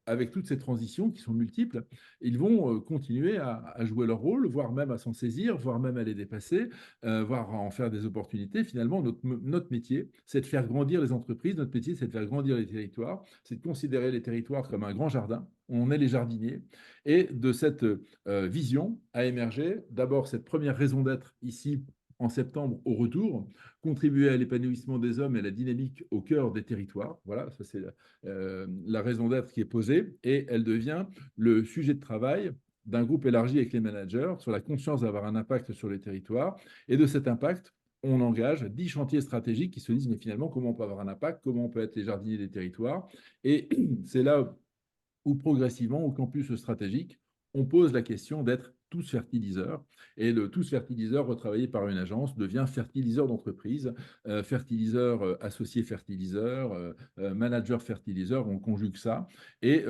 avec toutes ces transitions qui sont multiples, ils vont continuer à jouer leur rôle, voire même à s'en saisir, voire même à les dépasser, voire à en faire des opportunités. Finalement, notre métier, c'est de faire grandir les entreprises, notre métier, c'est de faire grandir les territoires, c'est de considérer les territoires comme un grand jardin. On est les jardiniers. Et de cette vision a émergé d'abord cette première raison d'être ici en septembre au retour, contribuer à l'épanouissement des hommes et à la dynamique au cœur des territoires. Voilà, ça c'est la raison d'être qui est posée et elle devient le sujet de travail d'un groupe élargi avec les managers sur la conscience d'avoir un impact sur les territoires. Et de cet impact, on engage 10 chantiers stratégiques qui se disent, mais finalement, comment on peut avoir un impact, comment on peut être les jardiniers des territoires. Et c'est là où progressivement, au campus stratégique, on pose la question d'être tous fertiliseurs. Et le tous fertiliseur retravaillé par une agence devient fertiliseur d'entreprise, fertiliseur associé fertiliseur, manager fertiliseur, on conjugue ça. Et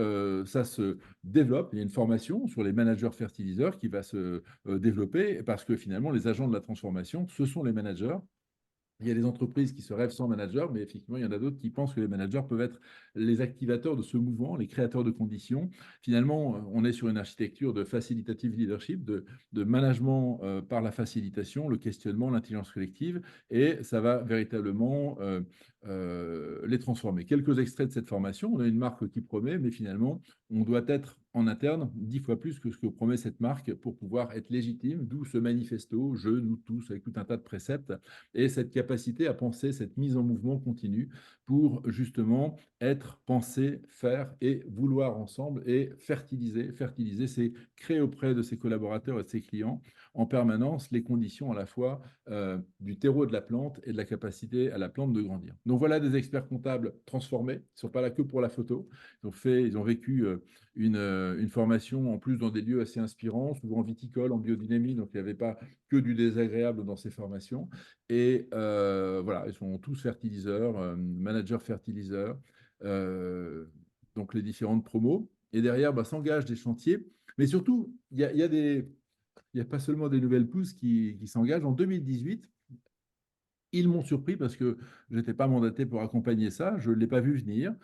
ça se développe. Il y a une formation sur les managers fertiliseurs qui va se développer parce que finalement, les agents de la transformation, ce sont les managers. Il y a des entreprises qui se rêvent sans manager, mais effectivement, il y en a d'autres qui pensent que les managers peuvent être les activateurs de ce mouvement, les créateurs de conditions. Finalement, on est sur une architecture de facilitative leadership, de management par la facilitation, le questionnement, l'intelligence collective, et ça va véritablement les transformer. Quelques extraits de cette formation. On a une marque qui promet, mais finalement, on doit être en interne 10 fois plus que ce que promet cette marque pour pouvoir être légitime, d'où ce manifesto, je, nous tous, avec tout un tas de préceptes, et cette capacité à penser, cette mise en mouvement continue pour justement être, penser, faire et vouloir ensemble et fertiliser. Fertiliser, c'est créer auprès de ses collaborateurs et de ses clients en permanence les conditions à la fois du terreau de la plante et de la capacité à la plante de grandir. Donc voilà des experts comptables transformés, ils ne sont pas là que pour la photo, ils ont vécu une formation en plus dans des lieux assez inspirants, souvent viticoles, en biodynamie, donc il n'y avait pas que du désagréable dans ces formations. Et voilà, ils sont tous fertiliseurs, managers fertiliseurs, donc les différentes promos. Et derrière, s'engagent des chantiers. Mais surtout, il y a pas seulement des nouvelles pousses qui s'engagent. En 2018, ils m'ont surpris parce que je n'étais pas mandaté pour accompagner ça, je ne l'ai pas vu venir.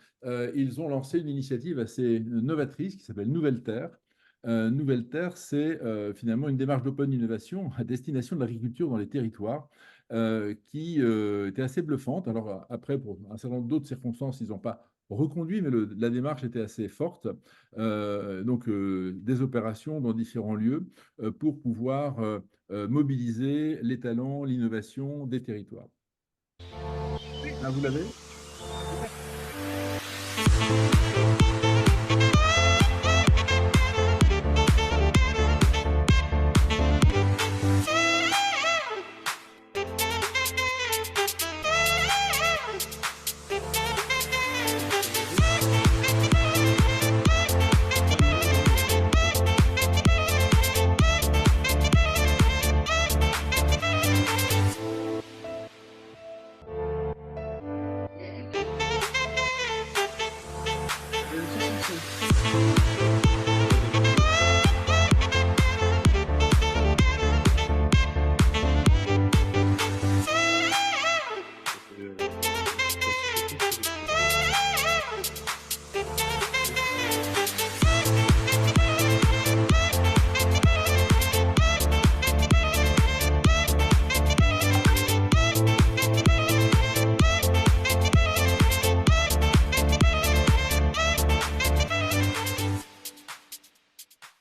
Ils ont lancé une initiative assez novatrice qui s'appelle Nouvelle Terre. Nouvelle Terre, c'est finalement une démarche d'open innovation à destination de l'agriculture dans les territoires qui était assez bluffante. Alors après, pour un certain nombre d'autres circonstances, ils n'ont pas reconduit, mais la démarche était assez forte. Donc, des opérations dans différents lieux pour pouvoir mobiliser les talents, l'innovation des territoires. Là, vous l'avez ?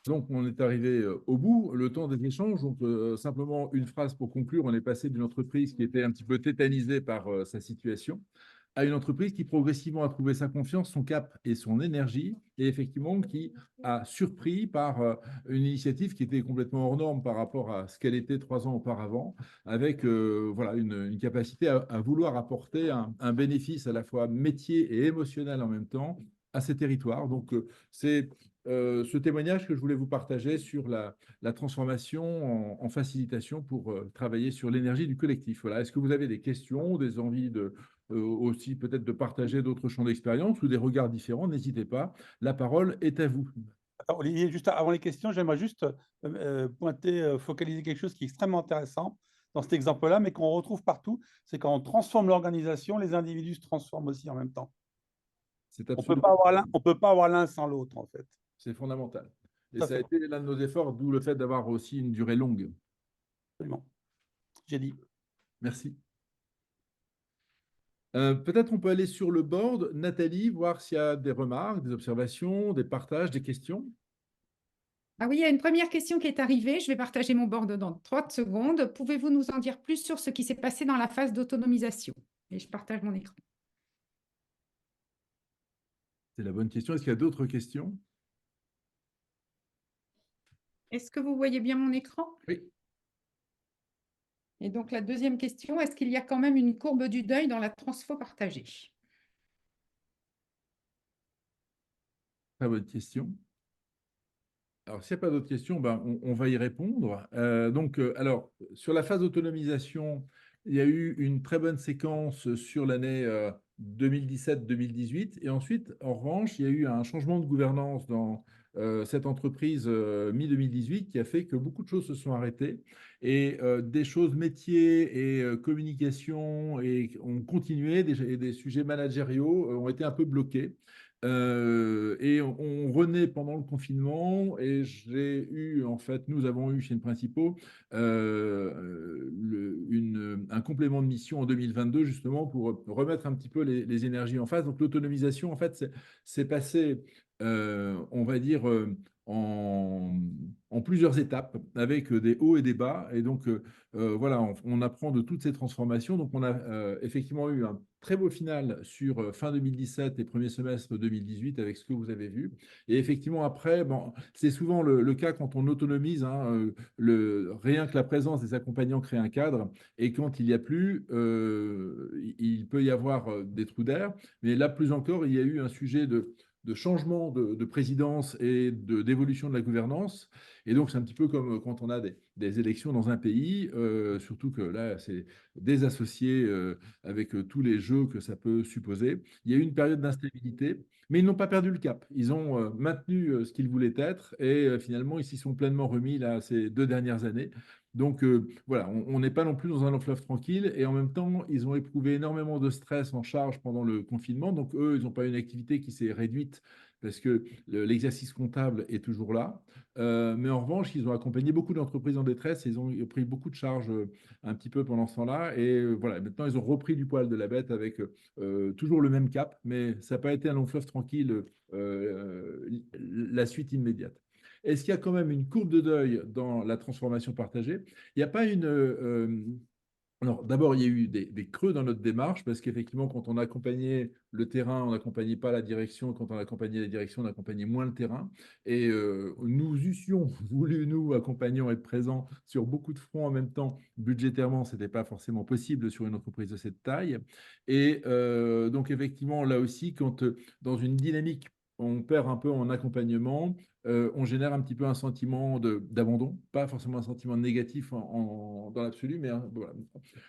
Donc, on est arrivé au bout, le temps des échanges. Donc, simplement une phrase pour conclure. On est passé d'une entreprise qui était un petit peu tétanisée par sa situation à une entreprise qui progressivement a trouvé sa confiance, son cap et son énergie, et effectivement qui a surpris par une initiative qui était complètement hors norme par rapport à ce qu'elle était 3 ans auparavant, avec voilà, une capacité à vouloir apporter un bénéfice à la fois métier et émotionnel en même temps à ces territoires. Donc, c'est ce témoignage que je voulais vous partager sur la transformation en facilitation pour travailler sur l'énergie du collectif. Voilà. Est-ce que vous avez des questions, des envies aussi peut-être de partager d'autres champs d'expérience ou des regards différents? N'hésitez pas. La parole est à vous. Alors, Olivier, juste avant les questions, j'aimerais juste pointer, focaliser quelque chose qui est extrêmement intéressant dans cet exemple-là, mais qu'on retrouve partout, c'est quand on transforme l'organisation, les individus se transforment aussi en même temps. C'est On ne absolument, peut pas avoir l'un sans l'autre, en fait. c'est fondamental. Et Ça, ça a c'est été l'un de nos efforts, d'où le fait d'avoir aussi une durée longue. absolument. J'ai dit. Merci. Peut-être on peut aller sur le board, Nathalie, voir s'il y a des remarques, des observations, des partages, des questions. Ah oui, il y a une première question qui est arrivée. Je vais partager mon board dans 30 secondes. Pouvez-vous nous en dire plus sur ce qui s'est passé dans la phase d'autonomisation? Et je partage mon écran. C'est la bonne question. Est-ce qu'il y a d'autres questions? Est-ce que vous voyez bien mon écran? Oui. Et donc, la deuxième question, est-ce qu'il y a quand même une courbe du deuil dans la transfo partagée? Très bonne question. Alors, s'il n'y a pas d'autres questions, ben, on va y répondre. Alors, sur la phase d'autonomisation, il y a eu une très bonne séquence sur l'année 2017-2018. Et ensuite, en revanche, il y a eu un changement de gouvernance dans cette entreprise mi-2018 qui a fait que beaucoup de choses se sont arrêtées. Et des choses métiers et communication ont continué, et des sujets managériaux ont été un peu bloqués. Et on renaît pendant le confinement et nous avons eu chez les principaux un complément de mission en 2022 justement pour remettre un petit peu les énergies en phase. Donc l'autonomisation, en fait, c'est passé, on va dire, en plusieurs étapes avec des hauts et des bas. Et donc, voilà, on apprend de toutes ces transformations. Donc, on a effectivement eu un très beau final sur fin 2017 et premier semestre 2018 avec ce que vous avez vu. Et effectivement, après, bon, c'est souvent le cas quand on autonomise, hein, rien que la présence des accompagnants crée un cadre. Et quand il n'y a plus, il peut y avoir des trous d'air. Mais là, plus encore, il y a eu un sujet de changement de présidence et d'évolution de la gouvernance. Et donc, c'est un petit peu comme quand on a des élections dans un pays, surtout que là, c'est des associés avec tous les jeux que ça peut supposer. Il y a eu une période d'instabilité, mais ils n'ont pas perdu le cap. Ils ont maintenu ce qu'ils voulaient être et finalement, ils s'y sont pleinement remis là, ces 2 dernières années. Donc voilà, on n'est pas non plus dans un long fleuve tranquille et en même temps, ils ont éprouvé énormément de stress en charge pendant le confinement. Donc eux, ils n'ont pas une activité qui s'est réduite parce que l'exercice comptable est toujours là. Mais en revanche, ils ont accompagné beaucoup d'entreprises en détresse et ils ont pris beaucoup de charges un petit peu pendant ce temps-là. Et voilà, maintenant, ils ont repris du poil de la bête avec toujours le même cap, mais ça n'a pas été un long fleuve tranquille la suite immédiate. Est-ce qu'il y a quand même une courbe de deuil dans la transformation partagée? Il n'y a pas une... alors, d'abord, il y a eu des creux dans notre démarche parce qu'effectivement, quand on accompagnait le terrain, on n'accompagnait pas la direction. Quand on accompagnait la direction, on accompagnait moins le terrain. Et nous eussions voulu, nous, accompagnants, être présents sur beaucoup de fronts en même temps. Budgétairement, ce n'était pas forcément possible sur une entreprise de cette taille. Et donc, effectivement, là aussi, quand dans une dynamique, on perd un peu en accompagnement, on génère un petit peu un sentiment d'abandon, pas forcément un sentiment négatif dans l'absolu, mais voilà.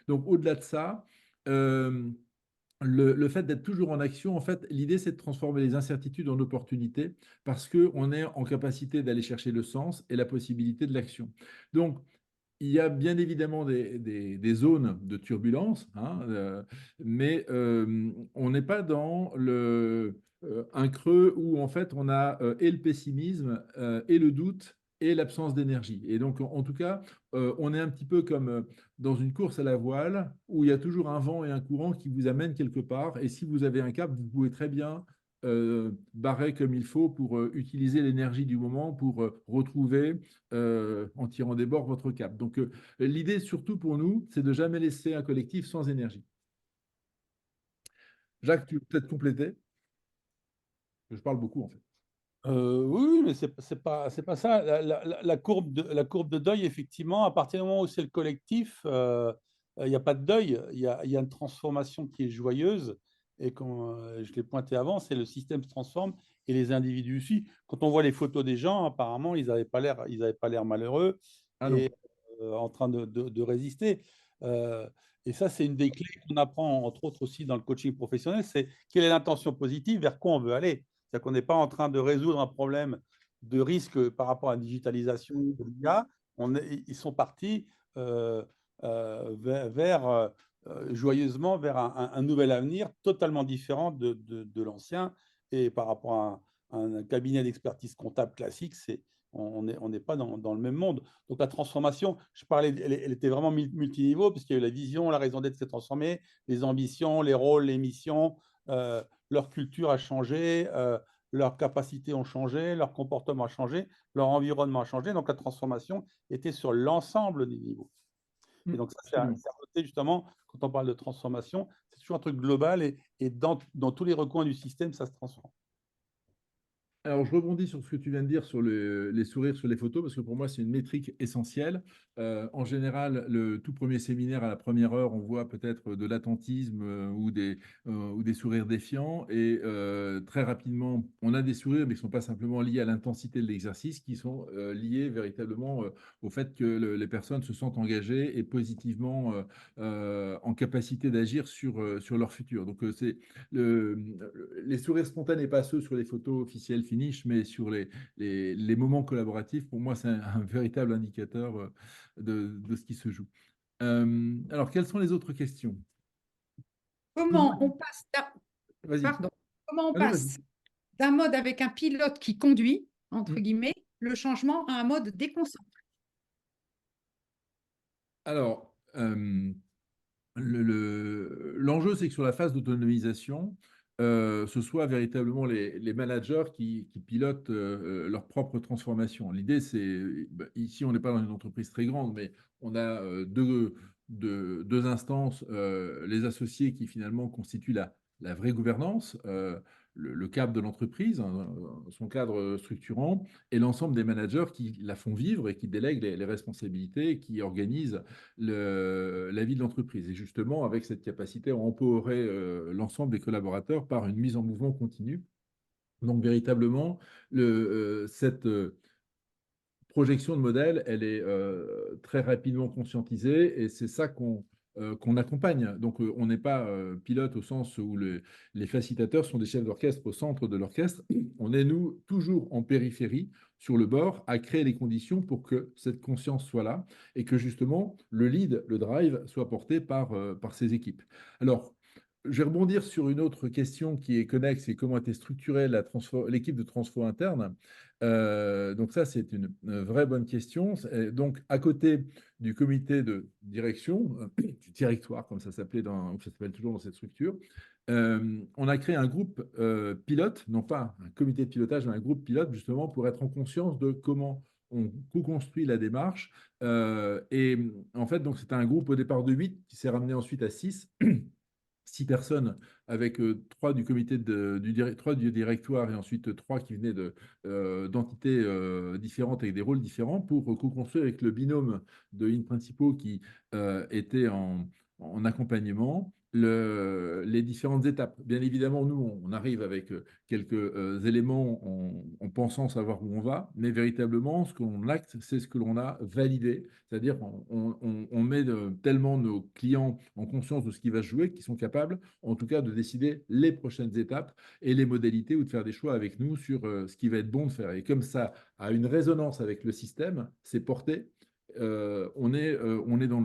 Donc, au-delà de ça, le fait d'être toujours en action, en fait, l'idée, c'est de transformer les incertitudes en opportunités parce qu'on est en capacité d'aller chercher le sens et la possibilité de l'action. Donc, il y a bien évidemment des zones de turbulence, hein, mais on n'est pas dans un creux où en fait on a et le pessimisme et le doute et l'absence d'énergie. Et donc en tout cas, on est un petit peu comme dans une course à la voile où il y a toujours un vent et un courant qui vous amènent quelque part. Et si vous avez un cap, vous pouvez très bien barrer comme il faut pour utiliser l'énergie du moment pour retrouver, en tirant des bords, votre cap. Donc, l'idée, surtout pour nous, c'est de jamais laisser un collectif sans énergie. Jacques, tu peux peut-être compléter? Je parle beaucoup, en fait. Oui, mais c'est pas ça. La courbe de deuil, effectivement, à partir du moment où c'est le collectif, il n'y a pas de deuil, il y a une transformation qui est joyeuse. Et comme je l'ai pointé avant, c'est le système se transforme et les individus aussi. Quand on voit les photos des gens, apparemment, ils n'avaient pas l'air malheureux Ah non. et en train de résister. Euh, et ça, c'est une des clés qu'on apprend, entre autres aussi dans le coaching professionnel, c'est quelle est l'intention positive, vers quoi on veut aller. C'est-à-dire qu'on n'est pas en train de résoudre un problème de risque par rapport à la digitalisation de l'IA. Ils sont partis joyeusement vers un nouvel avenir totalement différent de l'ancien. Et par rapport à un cabinet d'expertise comptable classique, on n'est pas dans le même monde. Donc la transformation, je parlais, elle était vraiment multiniveau, puisqu'il y a eu la vision, la raison d'être s'est transformée, les ambitions, les rôles, les missions, leur culture a changé, leurs capacités ont changé, leur comportement a changé, leur environnement a changé. Donc la transformation était sur l'ensemble des niveaux. Et donc ça, c'est à Absolument. noter justement, quand on parle de transformation, c'est toujours un truc global et dans tous les recoins du système, ça se transforme. Alors, je rebondis sur ce que tu viens de dire sur les sourires sur les photos, parce que pour moi, c'est une métrique essentielle. En général, le tout premier séminaire à la première heure, on voit peut-être de l'attentisme ou des sourires défiants. Et très rapidement, on a des sourires, mais qui ne sont pas simplement liés à l'intensité de l'exercice, qui sont liés véritablement au fait que les personnes se sentent engagées et positivement en capacité d'agir sur leur futur. Donc, le, les sourires spontanés, pas ceux sur les photos officielles finish, mais sur les moments collaboratifs, pour moi, c'est un véritable indicateur de ce qui se joue. Alors, quelles sont les autres questions? Comment on passe Vas-y. pardon, comment on Ah non, vas-y. passe d'un mode avec un pilote qui conduit, entre Mm. guillemets, le changement à un mode déconcentré? Alors, l'enjeu, c'est que sur la phase d'autonomisation, ce soit véritablement les managers qui pilotent leur propre transformation. L'idée, c'est, ici, on n'est pas dans une entreprise très grande, mais on a deux instances, les associés qui finalement constituent la vraie gouvernance, le cadre de l'entreprise, hein, son cadre structurant, et l'ensemble des managers qui la font vivre et qui délèguent les responsabilités, et qui organisent la vie de l'entreprise. Et justement, avec cette capacité à empowerer l'ensemble des collaborateurs par une mise en mouvement continue. Donc, véritablement, cette projection de modèle, elle est très rapidement conscientisée et c'est ça qu'on accompagne. Donc, on n'est pas pilote au sens où les facilitateurs sont des chefs d'orchestre au centre de l'orchestre. On est, nous, toujours en périphérie, sur le bord, à créer les conditions pour que cette conscience soit là et que justement le lead, le drive, soit porté par ces équipes. Alors, je vais rebondir sur une autre question qui est connexe, c'est comment était structurée l'équipe de transfo interne. Donc ça, c'est une vraie bonne question. Donc, à côté du comité de direction, du directoire, comme ça s'appelait ça s'appelle toujours dans cette structure, on a créé un groupe pilote, non pas un comité de pilotage, mais un groupe pilote, justement, pour être en conscience de comment on co-construit la démarche. Et en fait, donc c'était un groupe au départ de 8 qui s'est ramené ensuite à 6. 6 personnes avec 3 du comité trois du directoire et ensuite 3 qui venaient d'entités différentes avec des rôles différents pour co-construire avec le binôme de In Principaux qui était en accompagnement les différentes étapes. Bien évidemment, nous, on arrive avec quelques éléments en pensant savoir où on va, mais véritablement, ce que l'on acte, c'est ce que l'on a validé. C'est-à-dire on met tellement nos clients en conscience de ce qui va se jouer qu'ils sont capables, en tout cas, de décider les prochaines étapes et les modalités ou de faire des choix avec nous sur ce qui va être bon de faire. Et comme ça a une résonance avec le système, c'est porté. On est dans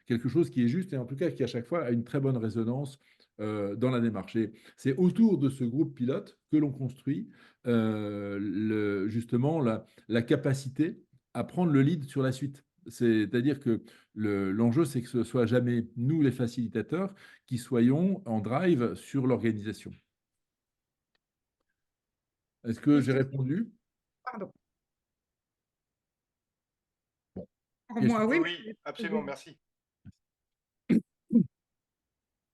quelque chose qui est juste et en tout cas qui à chaque fois a une très bonne résonance dans la démarche. Et c'est autour de ce groupe pilote que l'on construit justement la capacité à prendre le lead sur la suite. C'est-à-dire que l'enjeu, c'est que ce ne soit jamais nous, les facilitateurs, qui soyons en drive sur l'organisation. Est-ce que j'ai répondu? Pardon. Bon. Pour Question. moi, oui. Oui, oui, absolument, merci.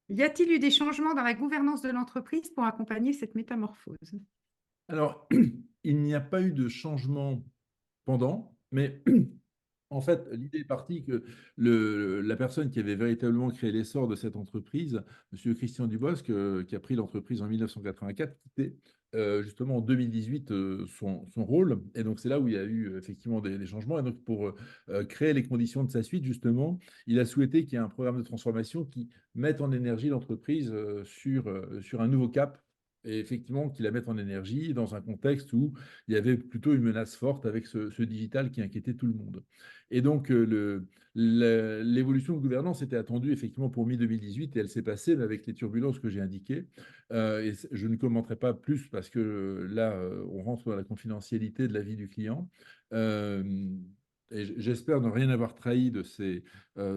Y a-t-il eu des changements dans la gouvernance de l'entreprise pour accompagner cette métamorphose? Alors, il n'y a pas eu de changement pendant, mais en fait, l'idée est partie que la personne qui avait véritablement créé l'essor de cette entreprise, M. Christian Dubosc, qui a pris l'entreprise en 1984, quittait justement en 2018 son rôle. Et donc, c'est là où il y a eu effectivement des changements. Et donc, pour créer les conditions de sa suite, justement, il a souhaité qu'il y ait un programme de transformation qui mette en énergie l'entreprise sur un nouveau cap. Et effectivement, qu'il la mette en énergie dans un contexte où il y avait plutôt une menace forte avec ce digital qui inquiétait tout le monde. Et donc, l'évolution de gouvernance était attendue effectivement pour mi-2018 et elle s'est passée mais avec les turbulences que j'ai indiquées. Et je ne commenterai pas plus parce que là, on rentre dans la confidentialité de la vie du client. Euh, et j'espère ne rien avoir trahi de ces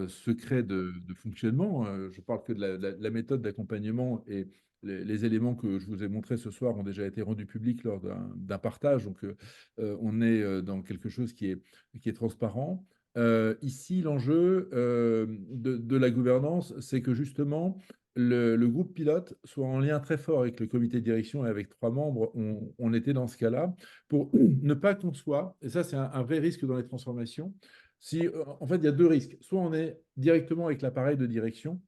secrets de fonctionnement. Je parle que de la méthode d'accompagnement et les éléments que je vous ai montrés ce soir ont déjà été rendus publics lors d'un partage. Donc, on est dans quelque chose qui est transparent. Ici, l'enjeu de la gouvernance, c'est que justement, le groupe pilote soit en lien très fort avec le comité de direction et avec 3 membres. On était dans ce cas-là pour ne pas qu'on soit, et ça c'est un vrai risque dans les transformations, si, en fait il y a 2 risques. Soit on est directement avec l'appareil de direction,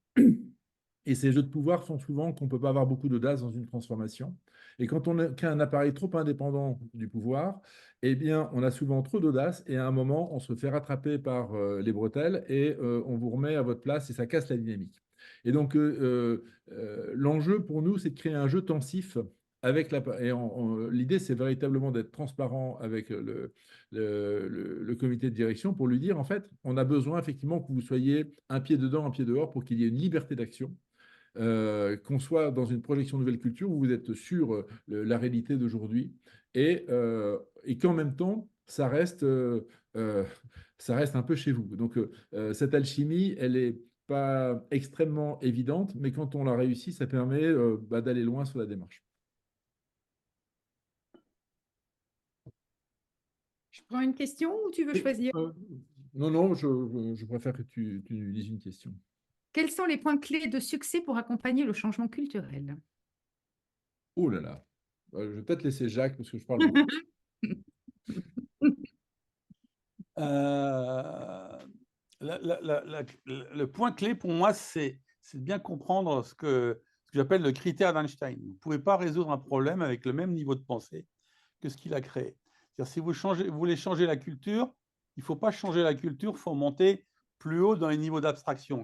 et ces jeux de pouvoir font souvent qu'on ne peut pas avoir beaucoup d'audace dans une transformation. Et quand on crée un appareil trop indépendant du pouvoir, eh bien, on a souvent trop d'audace et à un moment, on se fait rattraper par les bretelles et on vous remet à votre place et ça casse la dynamique. Et donc, l'enjeu pour nous, c'est de créer un jeu tensif avec la. Et l'idée, c'est véritablement d'être transparent avec le comité de direction pour lui dire, en fait, on a besoin effectivement que vous soyez un pied dedans, un pied dehors pour qu'il y ait une liberté d'action qu'on soit dans une projection de nouvelle culture où vous êtes sur la réalité d'aujourd'hui et qu'en même temps, euh, ça reste un peu chez vous. Donc, cette alchimie, elle n'est pas extrêmement évidente, mais quand on la réussit, ça permet d'aller loin sur la démarche. Je prends une question ou tu veux choisir? Non, non, je préfère que tu lises une question. Quels sont les points clés de succès pour accompagner le changement culturel? Oh là là. Je vais peut-être laisser Jacques parce que je parle beaucoup. Le point clé pour moi, c'est de bien comprendre ce que j'appelle le critère d'Einstein. Vous ne pouvez pas résoudre un problème avec le même niveau de pensée que ce qu'il a créé. Si vous voulez changer la culture, il ne faut pas changer la culture, il faut monter plus haut dans les niveaux d'abstraction.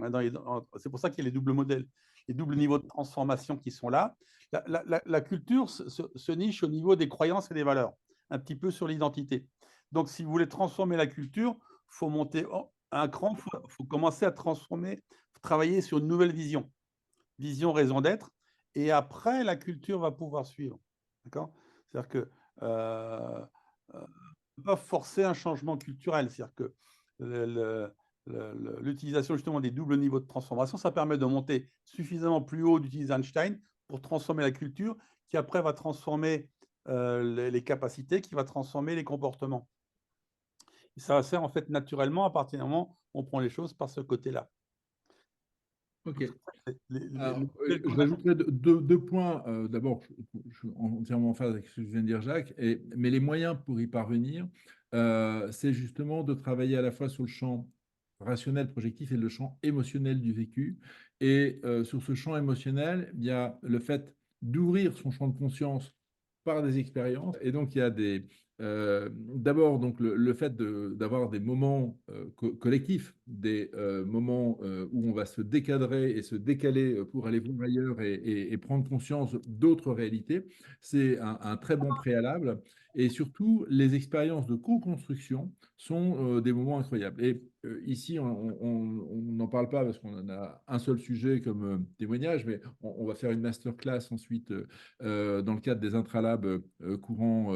C'est pour ça qu'il y a les doubles modèles, les doubles niveaux de transformation qui sont là. La culture se niche au niveau des croyances et des valeurs, un petit peu sur l'identité. Donc, si vous voulez transformer la culture, il faut monter un cran, il faut commencer à transformer, travailler sur une nouvelle vision, raison d'être, et après, la culture va pouvoir suivre. D'accord? C'est-à-dire que pas forcer un changement culturel. C'est-à-dire que l'utilisation justement des doubles niveaux de transformation, ça permet de monter suffisamment plus haut d'utiliser Einstein pour transformer la culture, qui après va transformer les capacités, qui va transformer les comportements. Et ça va se faire en fait naturellement à partir du moment où on prend les choses par ce côté-là. Ok. Je rajouterai deux points. D'abord, je suis entièrement en phase avec ce que vient de dire Jacques, mais les moyens pour y parvenir, c'est justement de travailler à la fois sur le champ rationnel, projectif et le champ émotionnel du vécu. Et sur ce champ émotionnel, il y a le fait d'ouvrir son champ de conscience par des expériences. Et donc, il y a d'abord donc le fait d'avoir des moments collectifs, des moments où on va se décadrer et se décaler pour aller voir ailleurs et prendre conscience d'autres réalités. C'est un très bon préalable. Et surtout, les expériences de co-construction sont des moments incroyables. Et ici, on n'en parle pas parce qu'on en a un seul sujet comme témoignage, mais on va faire une masterclass ensuite dans le cadre des intralabs courants.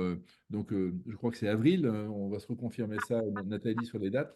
Donc, je crois que c'est avril. On va se reconfirmer ça, Nathalie, sur les dates.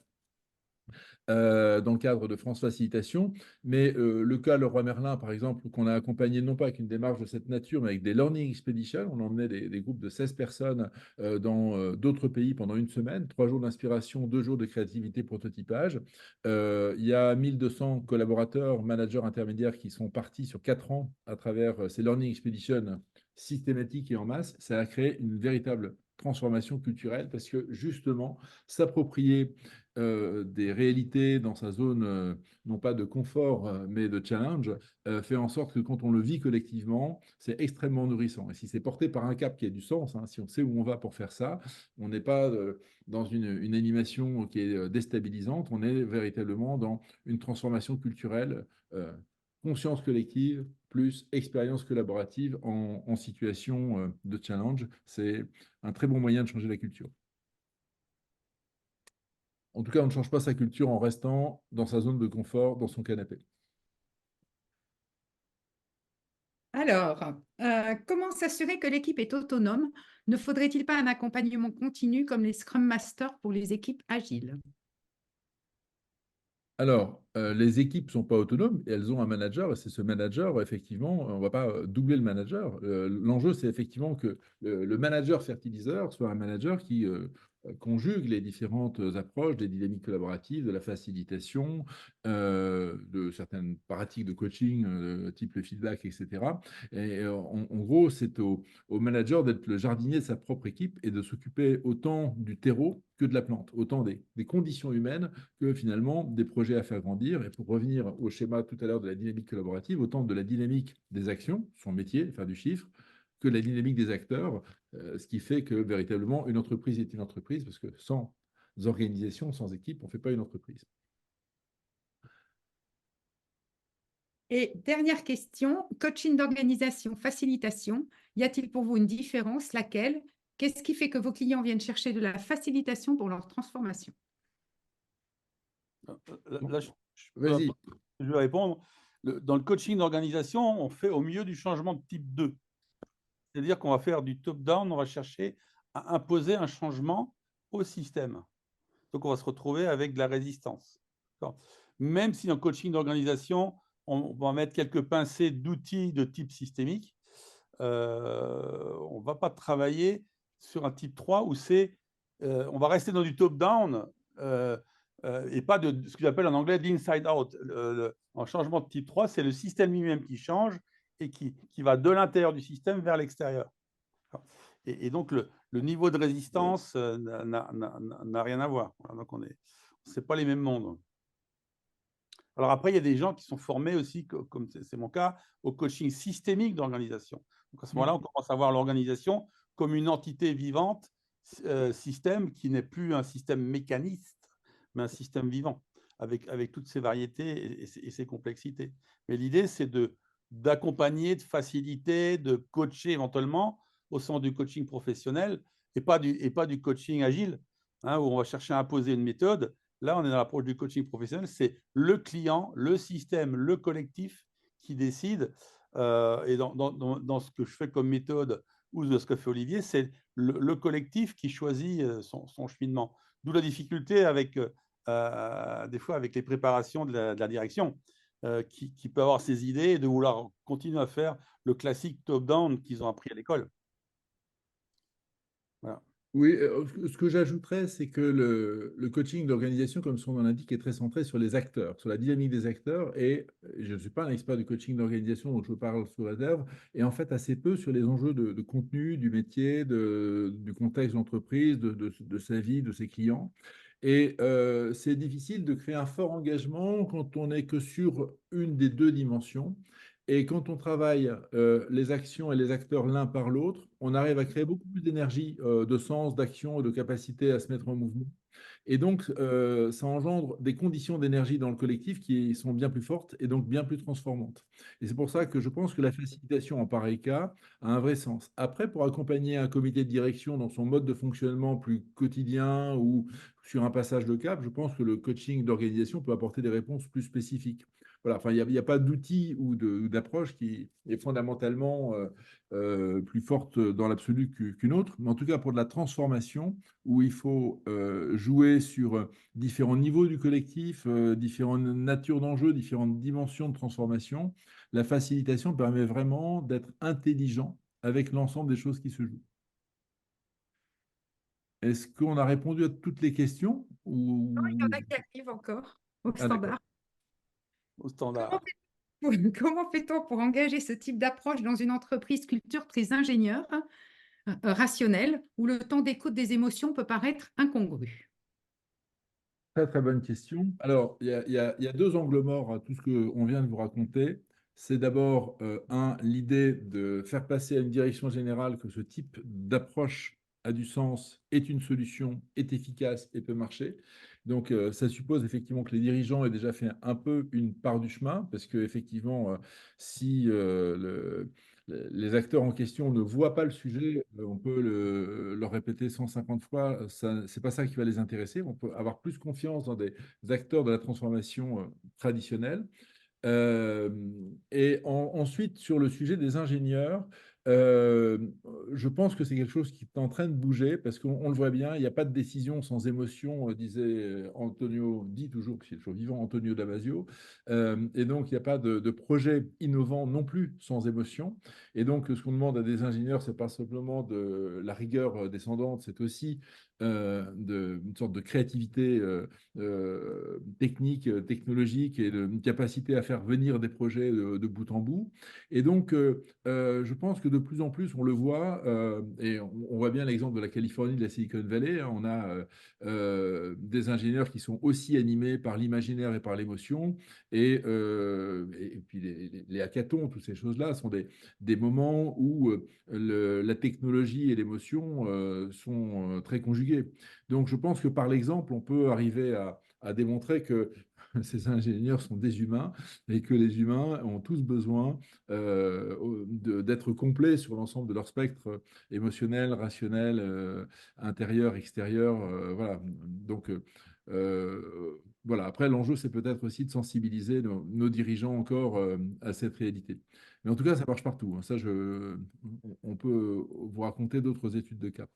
dans le cadre de France Facilitation. Mais le cas Leroy Merlin, par exemple, qu'on a accompagné non pas avec une démarche de cette nature, mais avec des Learning Expeditions. On emmenait des groupes de 16 personnes dans d'autres pays pendant une semaine, 3 jours d'inspiration, 2 jours de créativité, prototypage. Il y a 1200 collaborateurs, managers intermédiaires qui sont partis sur 4 ans à travers ces Learning Expeditions systématiques et en masse. Ça a créé une véritable transformation culturelle parce que justement, s'approprier des réalités dans sa zone, non pas de confort, mais de challenge, fait en sorte que quand on le vit collectivement, c'est extrêmement nourrissant. Et si c'est porté par un cap qui a du sens, hein, si on sait où on va pour faire ça, on n'est pas dans une animation qui est déstabilisante, on est véritablement dans une transformation culturelle, conscience collective plus expérience collaborative en situation de challenge. C'est un très bon moyen de changer la culture. En tout cas, on ne change pas sa culture en restant dans sa zone de confort, dans son canapé. Alors, comment s'assurer que l'équipe est autonome? Ne faudrait-il pas un accompagnement continu comme les Scrum Masters pour les équipes agiles? Alors, les équipes ne sont pas autonomes et elles ont un manager. Et c'est ce manager, effectivement, on ne va pas doubler le manager. L'enjeu, c'est effectivement que le manager fertiliseur soit un manager qui conjugue les différentes approches des dynamiques collaboratives, de la facilitation, de certaines pratiques de coaching, type le feedback, etc. Et en gros, c'est au manager d'être le jardinier de sa propre équipe et de s'occuper autant du terreau que de la plante, autant des conditions humaines que finalement des projets à faire grandir. Et pour revenir au schéma tout à l'heure de la dynamique collaborative, autant de la dynamique des actions, son métier, faire du chiffre, que la dynamique des acteurs, ce qui fait que véritablement une entreprise est une entreprise, parce que sans organisation, sans équipe, on ne fait pas une entreprise. Et dernière question, coaching d'organisation, facilitation, y a-t-il pour vous une différence? Laquelle? Qu'est-ce qui fait que vos clients viennent chercher de la facilitation pour leur transformation? Là, Vas-y. je vais répondre. Dans le coaching d'organisation, on fait au mieux du changement de type 2. C'est-à-dire qu'on va faire du top-down, on va chercher à imposer un changement au système. Donc, on va se retrouver avec de la résistance. Même si dans le coaching d'organisation, on va mettre quelques pincées d'outils de type systémique, on ne va pas travailler sur un type 3 où on va rester dans du top-down et pas de ce que j'appelle en anglais l'inside-out. En changement de type 3, c'est le système lui-même qui change et qui va de l'intérieur du système vers l'extérieur. Et donc, le niveau de résistance n'a rien à voir. Voilà, donc, ce n'est pas les mêmes mondes. Alors après, il y a des gens qui sont formés aussi, comme c'est mon cas, au coaching systémique d'organisation. Donc à ce moment-là, on commence à voir l'organisation comme une entité vivante, système qui n'est plus un système mécaniste, mais un système vivant, avec toutes ses variétés et ses complexités. Mais l'idée, c'est d'accompagner, de faciliter, de coacher éventuellement au sens du coaching professionnel et pas du coaching agile, hein, où on va chercher à imposer une méthode. Là, on est dans l'approche du coaching professionnel, c'est le client, le système, le collectif qui décide. Et dans ce que je fais comme méthode ou de ce que fait Olivier, c'est le collectif qui choisit son cheminement. D'où la difficulté des fois avec les préparations de la direction, qui peut avoir ses idées et de vouloir continuer à faire le classique top-down qu'ils ont appris à l'école. Voilà. Oui, ce que j'ajouterais, c'est que le coaching d'organisation, comme son nom l'indique, est très centré sur les acteurs, sur la dynamique des acteurs. Et je ne suis pas un expert du coaching d'organisation, donc je parle sous réserve, et en fait assez peu sur les enjeux de contenu, du métier, du contexte d'entreprise, de sa vie, de ses clients. Et c'est difficile de créer un fort engagement quand on n'est que sur une des deux dimensions. Et quand on travaille les actions et les acteurs l'un par l'autre, on arrive à créer beaucoup plus d'énergie, de sens, d'action et de capacité à se mettre en mouvement. Et donc, ça engendre des conditions d'énergie dans le collectif qui sont bien plus fortes et donc bien plus transformantes. Et c'est pour ça que je pense que la facilitation en pareil cas a un vrai sens. Après, pour accompagner un comité de direction dans son mode de fonctionnement plus quotidien ou sur un passage de cap, je pense que le coaching d'organisation peut apporter des réponses plus spécifiques. voilà, enfin, il y a pas d'outil ou d'approche qui est fondamentalement plus forte dans l'absolu qu'une autre. Mais en tout cas, pour de la transformation, où il faut jouer sur différents niveaux du collectif, différentes natures d'enjeux, différentes dimensions de transformation, la facilitation permet vraiment d'être intelligent avec l'ensemble des choses qui se jouent. Est-ce qu'on a répondu à toutes les questions Il y en ou... a qui arrivent encore au Ah, d'accord. standard. Au standard. Comment fait-on pour engager ce type d'approche dans une entreprise culture très ingénieure, rationnelle, où le temps d'écoute des émotions peut paraître incongru? Très, très bonne question. Alors, il y a deux angles morts à tout ce qu'on vient de vous raconter. C'est d'abord, l'idée de faire passer à une direction générale que ce type d'approche a du sens, est une solution, est efficace et peut marcher. Donc, ça suppose effectivement que les dirigeants aient déjà fait un peu une part du chemin, parce que effectivement, si les acteurs en question ne voient pas le sujet, on peut leur répéter 150 fois, ce n'est pas ça qui va les intéresser. On peut avoir plus confiance dans des acteurs de la transformation traditionnelle. Euh, Ensuite, sur le sujet des ingénieurs, euh, je pense que c'est quelque chose qui est en train de bouger parce qu'on le voit bien, il n'y a pas de décision sans émotion, disait Antonio, dit toujours que c'est toujours vivant, Antonio Damasio. Et donc, il n'y a pas de projet innovant non plus sans émotion. Et donc, ce qu'on demande à des ingénieurs, c'est pas simplement de la rigueur descendante, c'est aussi une sorte de créativité technique, technologique et de capacité à faire venir des projets de bout en bout. Et donc, je pense que de plus en plus, on le voit, et on voit bien l'exemple de la Californie, de la Silicon Valley. On a des ingénieurs qui sont aussi animés par l'imaginaire et par l'émotion. Et puis les hackathons, toutes ces choses-là, sont des moments où la technologie et l'émotion sont très conjuguées. Donc, je pense que par l'exemple, on peut arriver à démontrer que ces ingénieurs sont des humains et que les humains ont tous besoin d'être complets sur l'ensemble de leur spectre émotionnel, rationnel, intérieur, extérieur. Voilà. Donc, voilà. Après, l'enjeu, c'est peut-être aussi de sensibiliser nos dirigeants encore à cette réalité. Mais en tout cas, ça marche partout, hein. Ça, on peut vous raconter d'autres études de cas.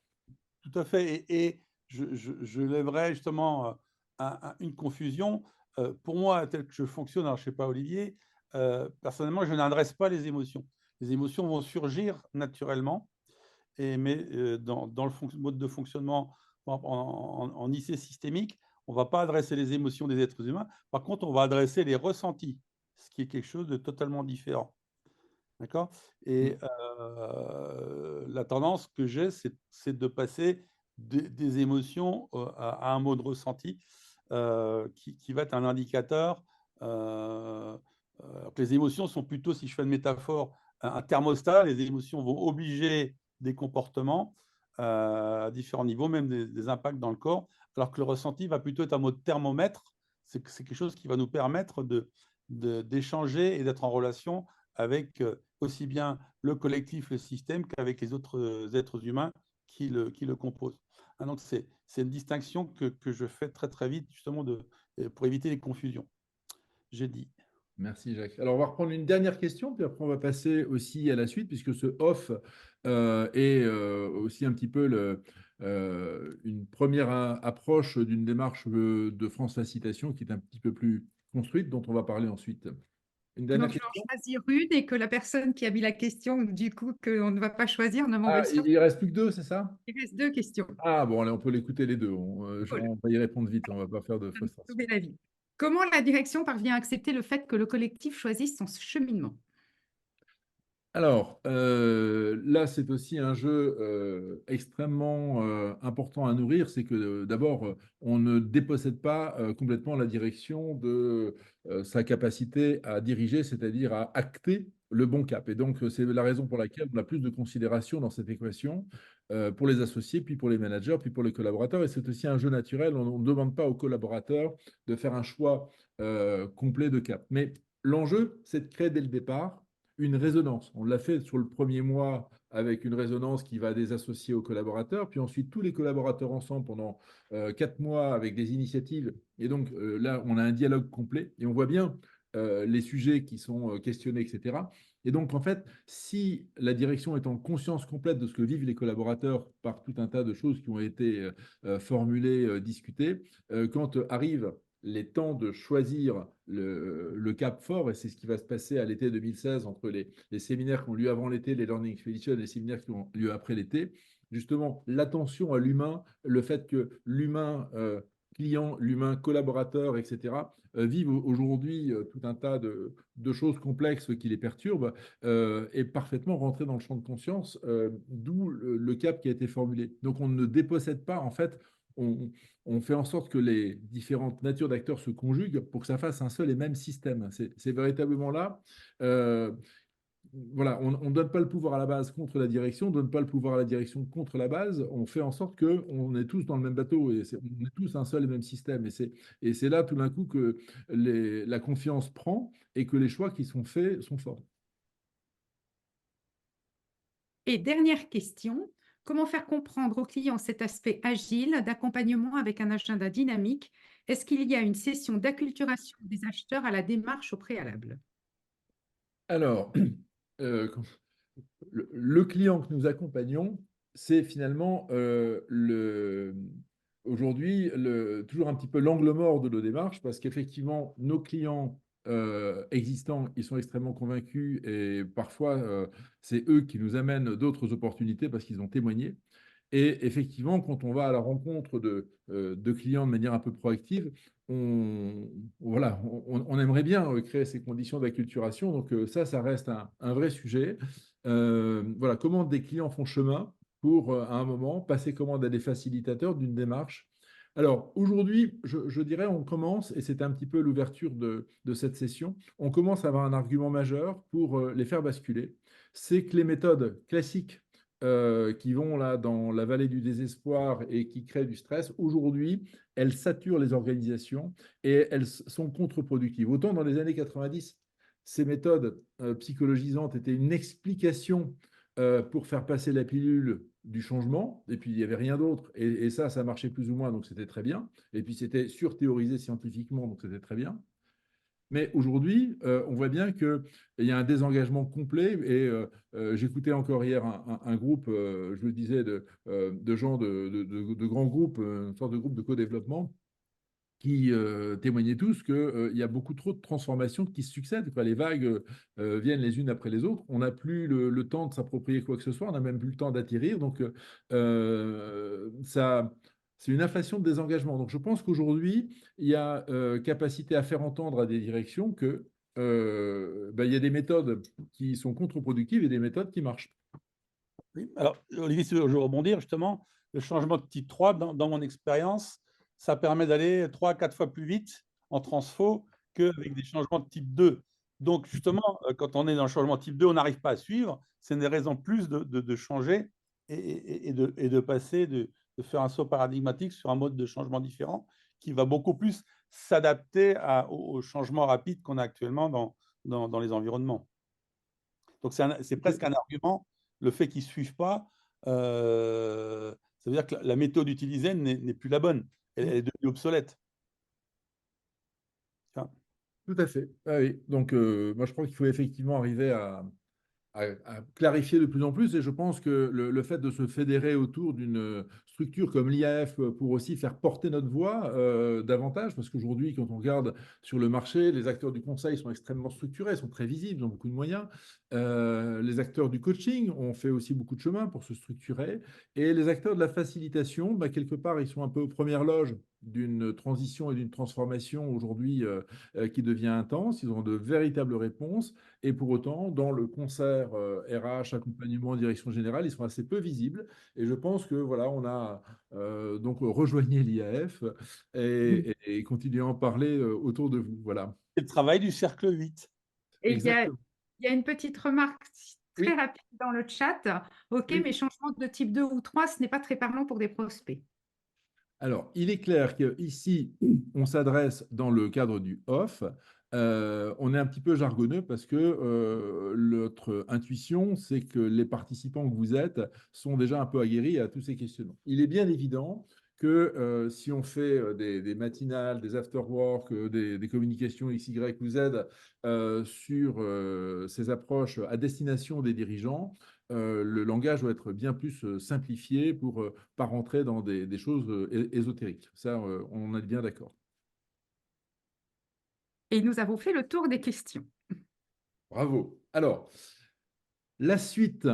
Tout à fait. Et je lèverais justement une confusion. Pour moi, tel que je fonctionne, alors je ne sais pas, Olivier, personnellement, je n'adresse pas les émotions. Les émotions vont surgir naturellement, mais dans le mode de fonctionnement en IC systémique, on ne va pas adresser les émotions des êtres humains. Par contre, on va adresser les ressentis, ce qui est quelque chose de totalement différent. D'accord? Et la tendance que j'ai, c'est de passer des émotions à un mode ressenti qui va être un indicateur. Les émotions sont plutôt, si je fais une métaphore, un thermostat. Les émotions vont obliger des comportements à différents niveaux, même des impacts dans le corps, alors que le ressenti va plutôt être un mode thermomètre. C'est quelque chose qui va nous permettre d'échanger et d'être en relation avec aussi bien le collectif, le système, qu'avec les autres êtres humains qui le composent. Ah, donc, c'est une distinction que je fais très, très vite, justement, pour éviter les confusions. J'ai dit. Merci Jacques. Alors on va reprendre une dernière question, puis après on va passer aussi à la suite, puisque ce off est aussi un petit peu une première approche d'une démarche de France Facilitation qui est un petit peu plus construite, dont on va parler ensuite. Une dernière Donc, je vais question? en choisir une et que la personne qui a mis la question, du coup, qu'on ne va pas choisir, ne Ah, m'envoie sur. il ne reste plus que deux, c'est ça? Il reste deux questions. Ah bon, allez, on peut l'écouter les deux. Voilà, On va y répondre vite, on ne va pas faire de ça va nous frustration. sauver la vie. Comment la direction parvient à accepter le fait que le collectif choisisse son cheminement? Alors, là, c'est aussi un jeu extrêmement important à nourrir. C'est que d'abord, on ne dépossède pas complètement la direction de sa capacité à diriger, c'est-à-dire à acter le bon cap. Et donc, c'est la raison pour laquelle on a plus de considération dans cette équation pour les associés, puis pour les managers, puis pour les collaborateurs. Et c'est aussi un jeu naturel. On ne demande pas aux collaborateurs de faire un choix complet de cap. Mais l'enjeu, c'est de créer dès le départ une résonance. On l'a fait sur le premier mois avec une résonance qui va des associés aux collaborateurs, puis ensuite tous les collaborateurs ensemble pendant 4 mois avec des initiatives. Et donc là, on a un dialogue complet et on voit bien les sujets qui sont questionnés, etc. Et donc, en fait, si la direction est en conscience complète de ce que vivent les collaborateurs par tout un tas de choses qui ont été formulées, discutées, quand arrivent les temps de choisir le cap fort, et c'est ce qui va se passer à l'été 2016 entre les séminaires qui ont lieu avant l'été, les Learning Expeditions, et les séminaires qui ont lieu après l'été, justement, l'attention à l'humain, le fait que l'humain client, l'humain collaborateur, etc., vivent aujourd'hui tout un tas de choses complexes qui les perturbent, est parfaitement rentré dans le champ de conscience, d'où le cap qui a été formulé. Donc on ne dépossède pas, en fait, on fait en sorte que les différentes natures d'acteurs se conjuguent pour que ça fasse un seul et même système. C'est véritablement là. Voilà, on ne donne pas le pouvoir à la base contre la direction, on ne donne pas le pouvoir à la direction contre la base, on fait en sorte qu'on est tous dans le même bateau, et on est tous un seul et même système. Et c'est là tout d'un coup que la confiance prend et que les choix qui sont faits sont forts. Et dernière question, comment faire comprendre aux clients cet aspect agile d'accompagnement avec un agenda dynamique? Est-ce qu'il y a une session d'acculturation des acheteurs à la démarche au préalable? Alors, quand le client que nous accompagnons, c'est finalement aujourd'hui toujours un petit peu l'angle mort de nos démarches, parce qu'effectivement, nos clients existants, ils sont extrêmement convaincus, et parfois, c'est eux qui nous amènent d'autres opportunités parce qu'ils ont témoigné. Et effectivement, quand on va à la rencontre de clients de manière un peu proactive, voilà, on aimerait bien créer ces conditions d'acculturation. Donc ça reste un vrai sujet. Voilà, comment des clients font chemin pour, à un moment, passer commande à des facilitateurs d'une démarche. Alors aujourd'hui, je dirais, on commence, et c'est un petit peu l'ouverture de cette session, on commence à avoir un argument majeur pour les faire basculer. C'est que les méthodes classiques qui vont là dans la vallée du désespoir et qui créent du stress, aujourd'hui, elles saturent les organisations et elles sont contre-productives. Autant dans les années 90, ces méthodes psychologisantes étaient une explication pour faire passer la pilule du changement, et puis il n'y avait rien d'autre, et ça marchait plus ou moins, donc c'était très bien, et puis c'était surthéorisé scientifiquement, donc c'était très bien. Mais aujourd'hui, on voit bien qu'il y a un désengagement complet. Et j'écoutais encore hier un groupe, je le disais, de gens de grands groupes, une sorte de groupe de co-développement, qui témoignaient tous qu'il y a beaucoup trop de transformations qui se succèdent. Les vagues viennent les unes après les autres. On n'a plus le temps de s'approprier quoi que ce soit. On n'a même plus le temps d'atterrir. Donc, c'est une inflation de désengagement. Donc, je pense qu'aujourd'hui, il y a capacité à faire entendre à des directions que il y a des méthodes qui sont contre-productives et des méthodes qui marchent. Oui. Alors, Olivier, si je veux rebondir, justement, le changement de type 3, dans mon expérience, ça permet d'aller 3 à 4 fois plus vite en transfo qu'avec des changements de type 2. Donc, justement, quand on est dans le changement de type 2, on n'arrive pas à suivre. C'est une des raisons plus de changer et de passer, de faire un saut paradigmatique sur un mode de changement différent qui va beaucoup plus s'adapter aux changements rapides qu'on a actuellement dans les environnements. Donc, c'est presque un argument, le fait qu'ils ne suivent pas. Ça veut dire que la méthode utilisée n'est plus la bonne. Elle est devenue obsolète. Enfin, Tout à fait. Ah oui. Donc, moi, je crois qu'il faut effectivement arriver à clarifier de plus en plus. Et je pense que le fait de se fédérer autour d'une structure comme l'IAF pour aussi faire porter notre voix davantage, parce qu'aujourd'hui, quand on regarde sur le marché, les acteurs du conseil sont extrêmement structurés, sont très visibles, ils ont beaucoup de moyens. Les acteurs du coaching ont fait aussi beaucoup de chemin pour se structurer. Et les acteurs de la facilitation, quelque part, ils sont un peu aux premières loges d'une transition et d'une transformation aujourd'hui qui devient intense. Ils ont de véritables réponses. Et pour autant, dans le concert RH, accompagnement, direction générale, ils sont assez peu visibles. Et je pense que voilà, on a donc rejoigné l'IAF et continué à en parler autour de vous. Voilà. c'est le travail du cercle 8. Et Exactement. il y a une petite remarque très Oui. rapide dans le chat. OK, Oui. mais changement de type 2 ou 3, ce n'est pas très parlant pour des prospects. Alors, il est clair qu'ici, on s'adresse dans le cadre du off. On est un petit peu jargonneux parce que notre intuition, c'est que les participants que vous êtes sont déjà un peu aguerris à tous ces questionnements. Il est bien évident que si on fait des matinales, des after-work, des communications X, Y ou Z sur ces approches à destination des dirigeants, le langage doit être bien plus simplifié pour ne pas rentrer dans des choses ésotériques. Ça, on en est bien d'accord. Et nous avons fait le tour des questions. Bravo. Alors, la suite.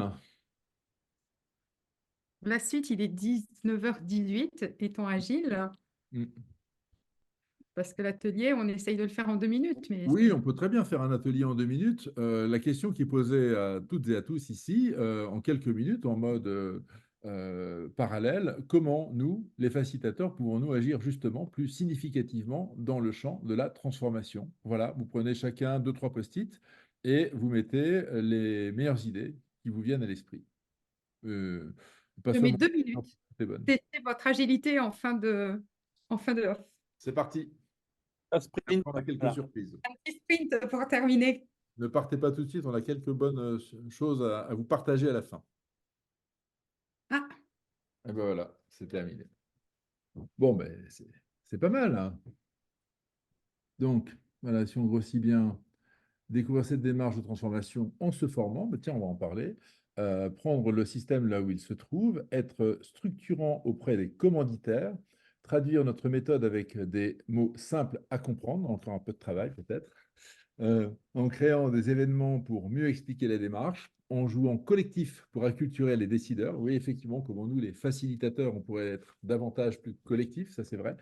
La suite, il est 19h18, étant agile, Mm. parce que l'atelier, on essaye de le faire en 2 minutes. Mais Oui, on peut très bien faire un atelier en 2 minutes. La question qui est posée à toutes et à tous ici, en quelques minutes, en mode parallèle, comment nous, les facilitateurs, pouvons-nous agir justement plus significativement dans le champ de la transformation? Voilà, vous prenez chacun 2-3 post-it et vous mettez les meilleures idées qui vous viennent à l'esprit. Pas je mets seulement 2 minutes. c'est bonne. Testez votre agilité en fin de off. C'est parti. Un sprint, On a quelques voilà. surprises. Un petit sprint pour terminer. Ne partez pas tout de suite, on a quelques bonnes choses à vous partager à la fin. Ah, Et ben voilà, c'est terminé. Bon, ben c'est pas mal, hein. Donc, voilà, si on grossit bien, découvrir cette démarche de transformation en se formant, ben tiens, on va en parler. Prendre le système là où il se trouve, être structurant auprès des commanditaires, traduire notre méthode avec des mots simples à comprendre, encore un peu de travail peut-être, en créant des événements pour mieux expliquer la démarche, en jouant collectif pour acculturer les décideurs. Oui, effectivement, comme nous, les facilitateurs, on pourrait être davantage plus collectif, ça c'est vrai.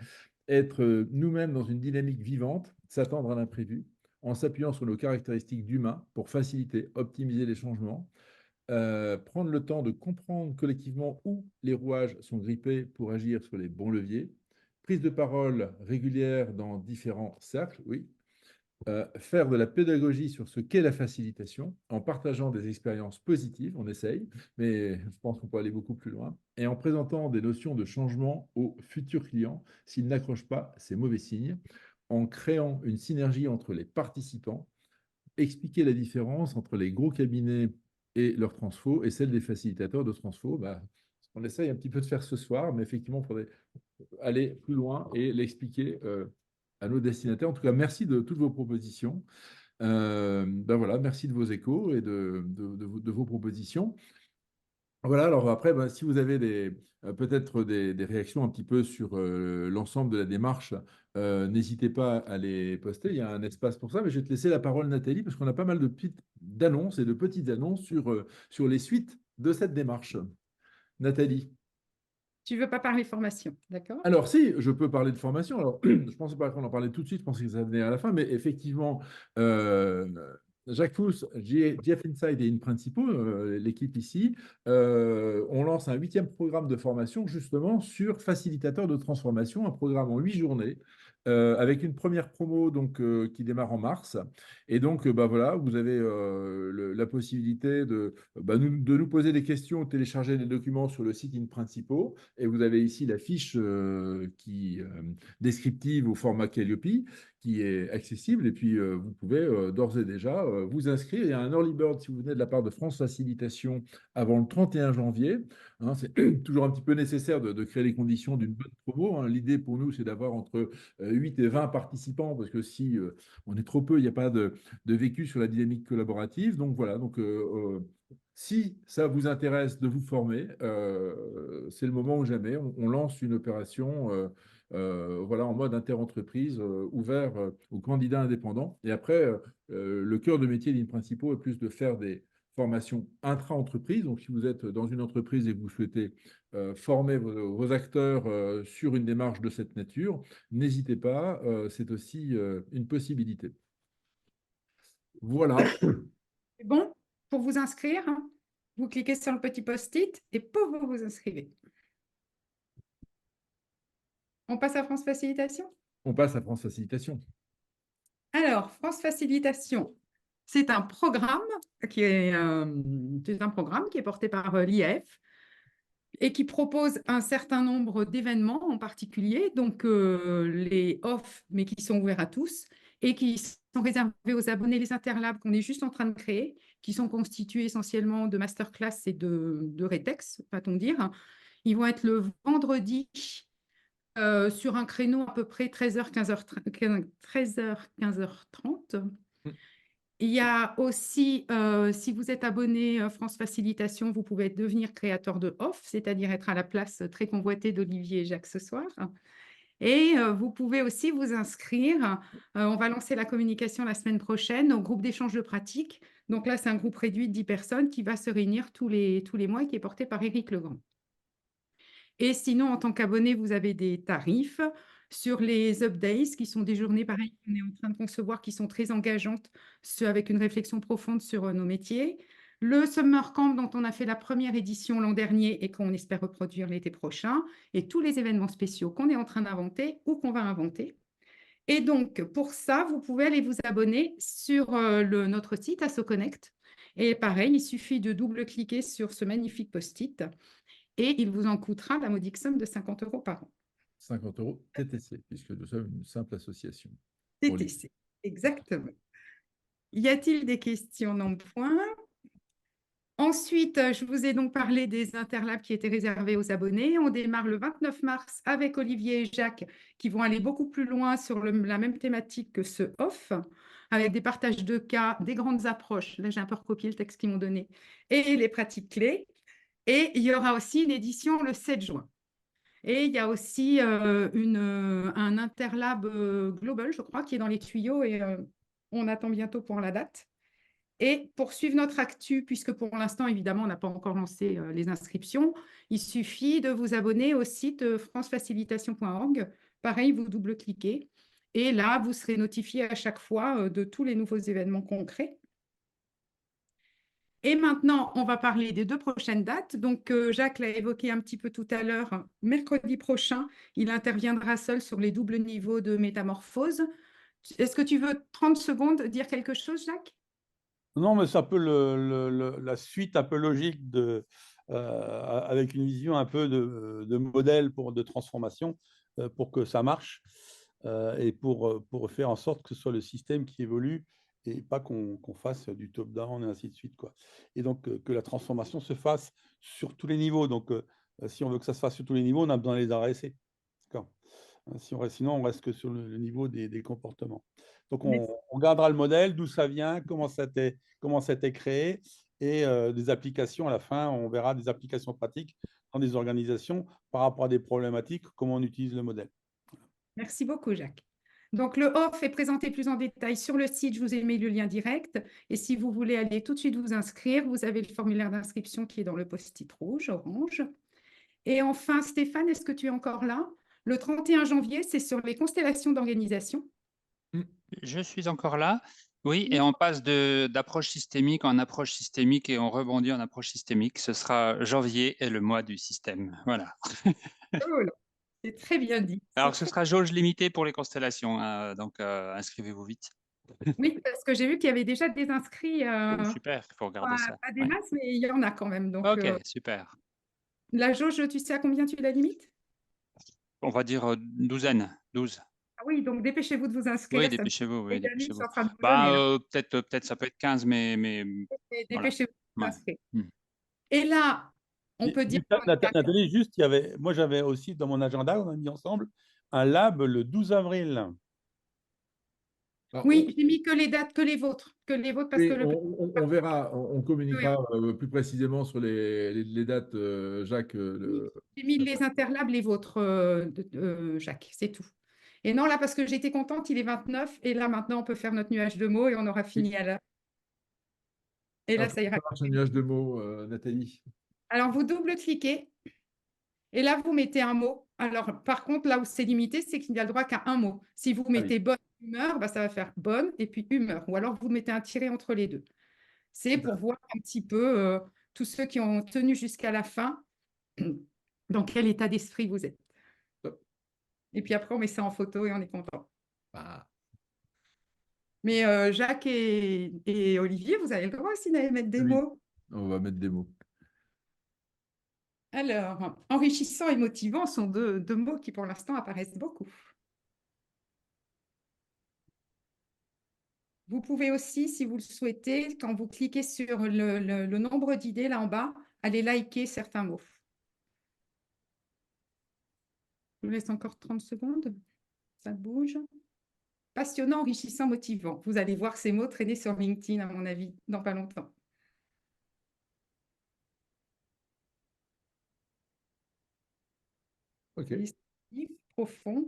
Être nous-mêmes dans une dynamique vivante, s'attendre à l'imprévu, en s'appuyant sur nos caractéristiques d'humain pour faciliter, optimiser les changements. Prendre le temps de comprendre collectivement où les rouages sont grippés pour agir sur les bons leviers. Prise de parole régulière dans différents cercles, oui, faire de la pédagogie sur ce qu'est la facilitation en partageant des expériences positives, on essaye, mais je pense qu'on peut aller beaucoup plus loin, et en présentant des notions de changement aux futurs clients. S'ils n'accrochent pas, c'est mauvais signe. En créant une synergie entre les participants, expliquer la différence entre les gros cabinets et leurs transfos et celle des facilitateurs de transfo. Bah, on essaye un petit peu de faire ce soir, mais effectivement, il faudrait aller plus loin et l'expliquer à nos destinataires. En tout cas, merci de toutes vos propositions. Ben voilà, merci de vos échos et de vos propositions. Voilà, alors après, ben, si vous avez peut-être des réactions un petit peu sur l'ensemble de la démarche, n'hésitez pas à les poster. Il y a un espace pour ça, mais je vais te laisser la parole, Nathalie, parce qu'on a pas mal d'annonces et de petites annonces sur les suites de cette démarche. Nathalie. tu veux pas parler formation, d'accord? Alors, si, je peux parler de formation. Alors, je ne pensais pas qu'on en parlait tout de suite, je pensais que ça venait à la fin, mais effectivement, Jacques Fous, GF Inside et InPrincipo, l'équipe ici, on lance un 8e programme de formation justement sur facilitateur de transformation, un programme en 8 journées, avec une première promo donc, qui démarre en mars. Et donc, bah, voilà, vous avez la possibilité de nous poser des questions, télécharger des documents sur le site InPrincipo. Et vous avez ici la fiche descriptive au format Calliope qui est accessible. Et puis, vous pouvez d'ores et déjà vous inscrire. Il y a un early bird si vous venez de la part de France Facilitation avant le 31 janvier. Hein, c'est toujours un petit peu nécessaire de créer les conditions d'une bonne promo. Hein. L'idée pour nous, c'est d'avoir entre 8 et 20 participants parce que si on est trop peu, il n'y a pas de vécu sur la dynamique collaborative. Donc voilà, donc si ça vous intéresse de vous former, c'est le moment ou jamais. On lance une opération voilà, en mode interentreprise ouvert aux candidats indépendants. Et après, le cœur de métier d'InPrincipo est plus de faire des formations intra-entreprise. Donc, si vous êtes dans une entreprise et que vous souhaitez former vos acteurs sur une démarche de cette nature, n'hésitez pas, c'est aussi une possibilité. Voilà. C'est bon pour vous inscrire, hein, vous cliquez sur le petit post-it et pouf, vous vous inscrivez. On passe à France Facilitation? On passe à France Facilitation. Alors, France Facilitation, c'est un programme qui est porté par l'IF et qui propose un certain nombre d'événements en particulier, donc les off, mais qui sont ouverts à tous et qui sont réservés aux abonnés, les interlabs qu'on est juste en train de créer, qui sont constitués essentiellement de masterclass et de rétex, va-t-on dire. Ils vont être le vendredi sur un créneau à peu près 13h, 15h30. Mm. Il y a aussi, si vous êtes abonné France Facilitation, vous pouvez devenir créateur de off, c'est-à-dire être à la place très convoitée d'Olivier et Jacques ce soir. Et vous pouvez aussi vous inscrire. On va lancer la communication la semaine prochaine au groupe d'échange de pratiques. Donc là, c'est un groupe réduit de 10 personnes qui va se réunir tous les mois et qui est porté par Éric Legrand. Et sinon, en tant qu'abonné, vous avez des tarifs sur les Up Days, qui sont des journées pareilles qu'on est en train de concevoir, qui sont très engageantes, avec une réflexion profonde sur nos métiers. Le Summer Camp, dont on a fait la première édition l'an dernier et qu'on espère reproduire l'été prochain, et tous les événements spéciaux qu'on est en train d'inventer ou qu'on va inventer. Et donc, pour ça, vous pouvez aller vous abonner sur notre site AssoConnect. Et pareil, il suffit de double-cliquer sur ce magnifique post-it et il vous en coûtera la modique somme de 50 € par an. 50 € TTC, puisque nous sommes une simple association. Pour les- TTC, exactement. Y a-t-il des questions? Non, point. Ensuite, je vous ai donc parlé des interlabs qui étaient réservés aux abonnés. On démarre le 29 mars avec Olivier et Jacques qui vont aller beaucoup plus loin sur la même thématique que ce off, avec des partages de cas, des grandes approches. Là, j'ai un peu recopié le texte qu'ils m'ont donné, et les pratiques clés. Et il y aura aussi une édition le 7 juin. Et il y a aussi un interlab global, je crois, qui est dans les tuyaux et on attend bientôt pour la date. Et pour suivre notre actu, puisque pour l'instant, évidemment, on n'a pas encore lancé les inscriptions, il suffit de vous abonner au site francefacilitation.org. Pareil, vous double-cliquez. Et là, vous serez notifié à chaque fois de tous les nouveaux événements concrets. Et maintenant, on va parler des 2 prochaines dates. Donc, Jacques l'a évoqué un petit peu tout à l'heure. Mercredi prochain, il interviendra seul sur les doubles niveaux de métamorphose. Est-ce que tu veux 30 secondes dire quelque chose, Jacques? Non, mais c'est un peu la suite un peu logique avec une vision un peu de modèle de transformation pour que ça marche et pour faire en sorte que ce soit le système qui évolue et pas qu'on fasse du top-down et ainsi de suite, quoi. Et donc, que la transformation se fasse sur tous les niveaux. Donc, si on veut que ça se fasse sur tous les niveaux, on a besoin des RSC. D'accord. Sinon, on reste que sur le niveau des comportements. Donc, on gardera le modèle, d'où ça vient, comment ça a été créé, et des applications à la fin, on verra des applications pratiques dans des organisations par rapport à des problématiques, comment on utilise le modèle. Merci beaucoup, Jacques. Donc, le off est présenté plus en détail sur le site. Je vous ai mis le lien direct. Et si vous voulez aller tout de suite vous inscrire, vous avez le formulaire d'inscription qui est dans le post-it rouge, orange. Et enfin, Stéphane, est-ce que tu es encore là? Le 31 janvier, c'est sur les constellations d'organisation. Je suis encore là. Oui, et on passe d'approche systémique en approche systémique et on rebondit en approche systémique. Ce sera janvier et le mois du système. Voilà. Oh là, c'est très bien dit. Alors, ce sera jauge limitée pour les constellations, hein, donc inscrivez-vous vite. Oui, parce que j'ai vu qu'il y avait déjà des inscrits, Oh, super, il faut regarder ça. pas des Ouais. masses, mais il y en a quand même. Donc, Ok, super. la jauge, tu sais à combien tu la limites? On va dire douzaine, 12. Ah oui, donc dépêchez-vous de vous inscrire. Oui, Ça me dépêchez-vous, fait oui, gagner, je suis dépêchez-vous. en train de vous Bah, donner, là. peut-être ça peut être 15, mais Mais voilà. dépêchez-vous de vous Ouais. inscrire. Et là, on peut dire qu'on est à- Nathalie, juste, moi j'avais aussi dans mon agenda, on a mis ensemble, un lab le 12 avril. Alors, Oui, j'ai mis que les dates, que les vôtres, parce que oui, le on verra, on communiquera oui, plus précisément sur les dates, Jacques. j'ai mis les interlabs, les vôtres, Jacques, c'est tout. Et non, là, parce que j'étais contente, il est 29, et là, maintenant, on peut faire notre nuage de mots et on aura fini à l'heure. Et là, Alors, ça ira. ça marche un nuage de mots, Nathalie. Alors, vous double-cliquez, et là, vous mettez un mot. Alors, par contre, là où c'est limité, c'est qu'il n'y a le droit qu'à un mot. Si vous Ah oui. mettez bonne humeur, bah, ça va faire bonne et puis humeur. Ou alors, vous mettez un tiret entre les deux. C'est pour voir un petit peu tous ceux qui ont tenu jusqu'à la fin, dans quel état d'esprit vous êtes. Top. Et puis après, on met ça en photo et on est content. Ah, Mais Jacques et Olivier, vous avez le droit aussi d'aller mettre des oui, mots. on va mettre des mots. Alors, enrichissant et motivant sont deux mots qui, pour l'instant, apparaissent beaucoup. Vous pouvez aussi, si vous le souhaitez, quand vous cliquez sur le nombre d'idées là en bas, aller liker certains mots. Je vous laisse encore 30 secondes. Ça bouge. Passionnant, enrichissant, motivant. Vous allez voir ces mots traîner sur LinkedIn, à mon avis, dans pas longtemps. Ok. Illustratif, profond.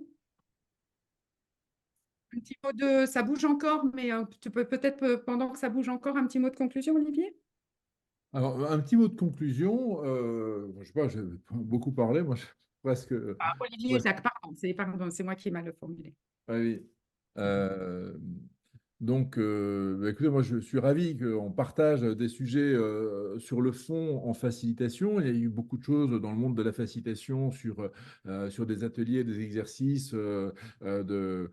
Un petit mot de... Ça bouge encore, mais tu peux peut-être, pendant que ça bouge encore, un petit mot de conclusion, Olivier? Alors, un petit mot de conclusion. Je ne sais pas, j'ai beaucoup parlé. Moi, presque. Ah, Olivier, Jacques, pardon, c'est moi qui ai mal formulé. Oui. Euh, donc, écoutez, moi, je suis ravi qu'on partage des sujets sur le fond en facilitation. Il y a eu beaucoup de choses dans le monde de la facilitation sur des ateliers, des exercices de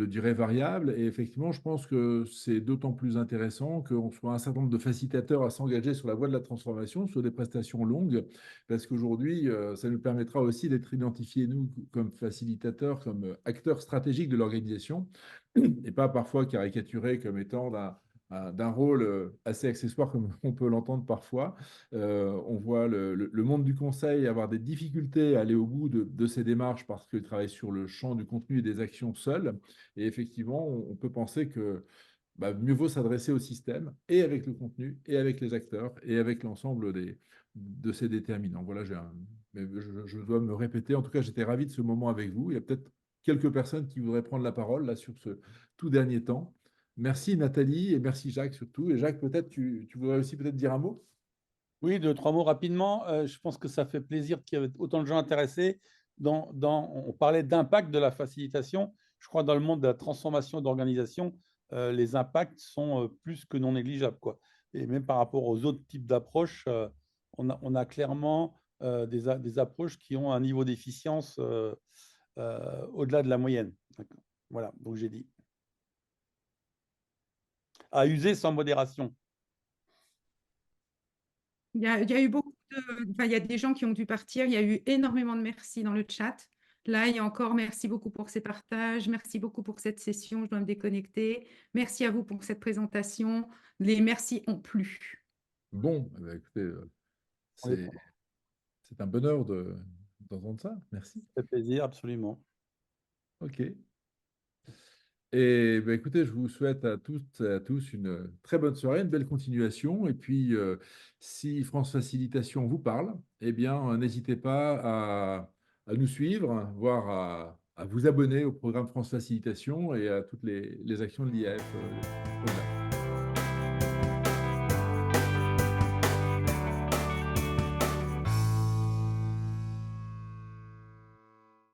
durée variable. Et effectivement, je pense que c'est d'autant plus intéressant qu'on soit un certain nombre de facilitateurs à s'engager sur la voie de la transformation, sur des prestations longues, parce qu'aujourd'hui, ça nous permettra aussi d'être identifiés, nous, comme facilitateurs, comme acteurs stratégiques de l'organisation et pas parfois caricaturé comme étant d'un rôle assez accessoire comme on peut l'entendre parfois. On voit le monde du conseil avoir des difficultés à aller au bout de ces démarches parce qu'il travaille sur le champ du contenu et des actions seul. Et effectivement, on peut penser que mieux vaut s'adresser au système et avec le contenu et avec les acteurs et avec l'ensemble de ces déterminants. Voilà, mais je dois me répéter. En tout cas, j'étais ravi de ce moment avec vous. Il y a peut-être quelques personnes qui voudraient prendre la parole là sur ce tout dernier temps. Merci Nathalie et merci Jacques surtout. Et Jacques, peut-être tu voudrais aussi peut-être dire un mot? Oui, deux, trois mots rapidement. Je pense que ça fait plaisir qu'il y ait autant de gens intéressés. On parlait d'impact de la facilitation. Je crois que dans le monde de la transformation d'organisation, les impacts sont plus que non négligeables, quoi. Et même par rapport aux autres types d'approches, on a clairement des approches qui ont un niveau d'efficience au-delà de la moyenne. Voilà, donc j'ai dit. À user sans modération. Il y a eu beaucoup enfin, il y a des gens qui ont dû partir. Il y a eu énormément de merci dans le chat. Là, il y a encore merci beaucoup pour ces partages. Merci beaucoup pour cette session. Je dois me déconnecter. Merci à vous pour cette présentation. Les merci ont plu. Bon, écoutez, c'est un bonheur d'entendre ça. Merci. Ça fait plaisir, absolument. OK. Et écoutez, je vous souhaite à toutes et à tous une très bonne soirée, une belle continuation. Et puis, si France Facilitation vous parle, eh bien, n'hésitez pas à nous suivre, voire à vous abonner au programme France Facilitation et à toutes les actions de l'IAF.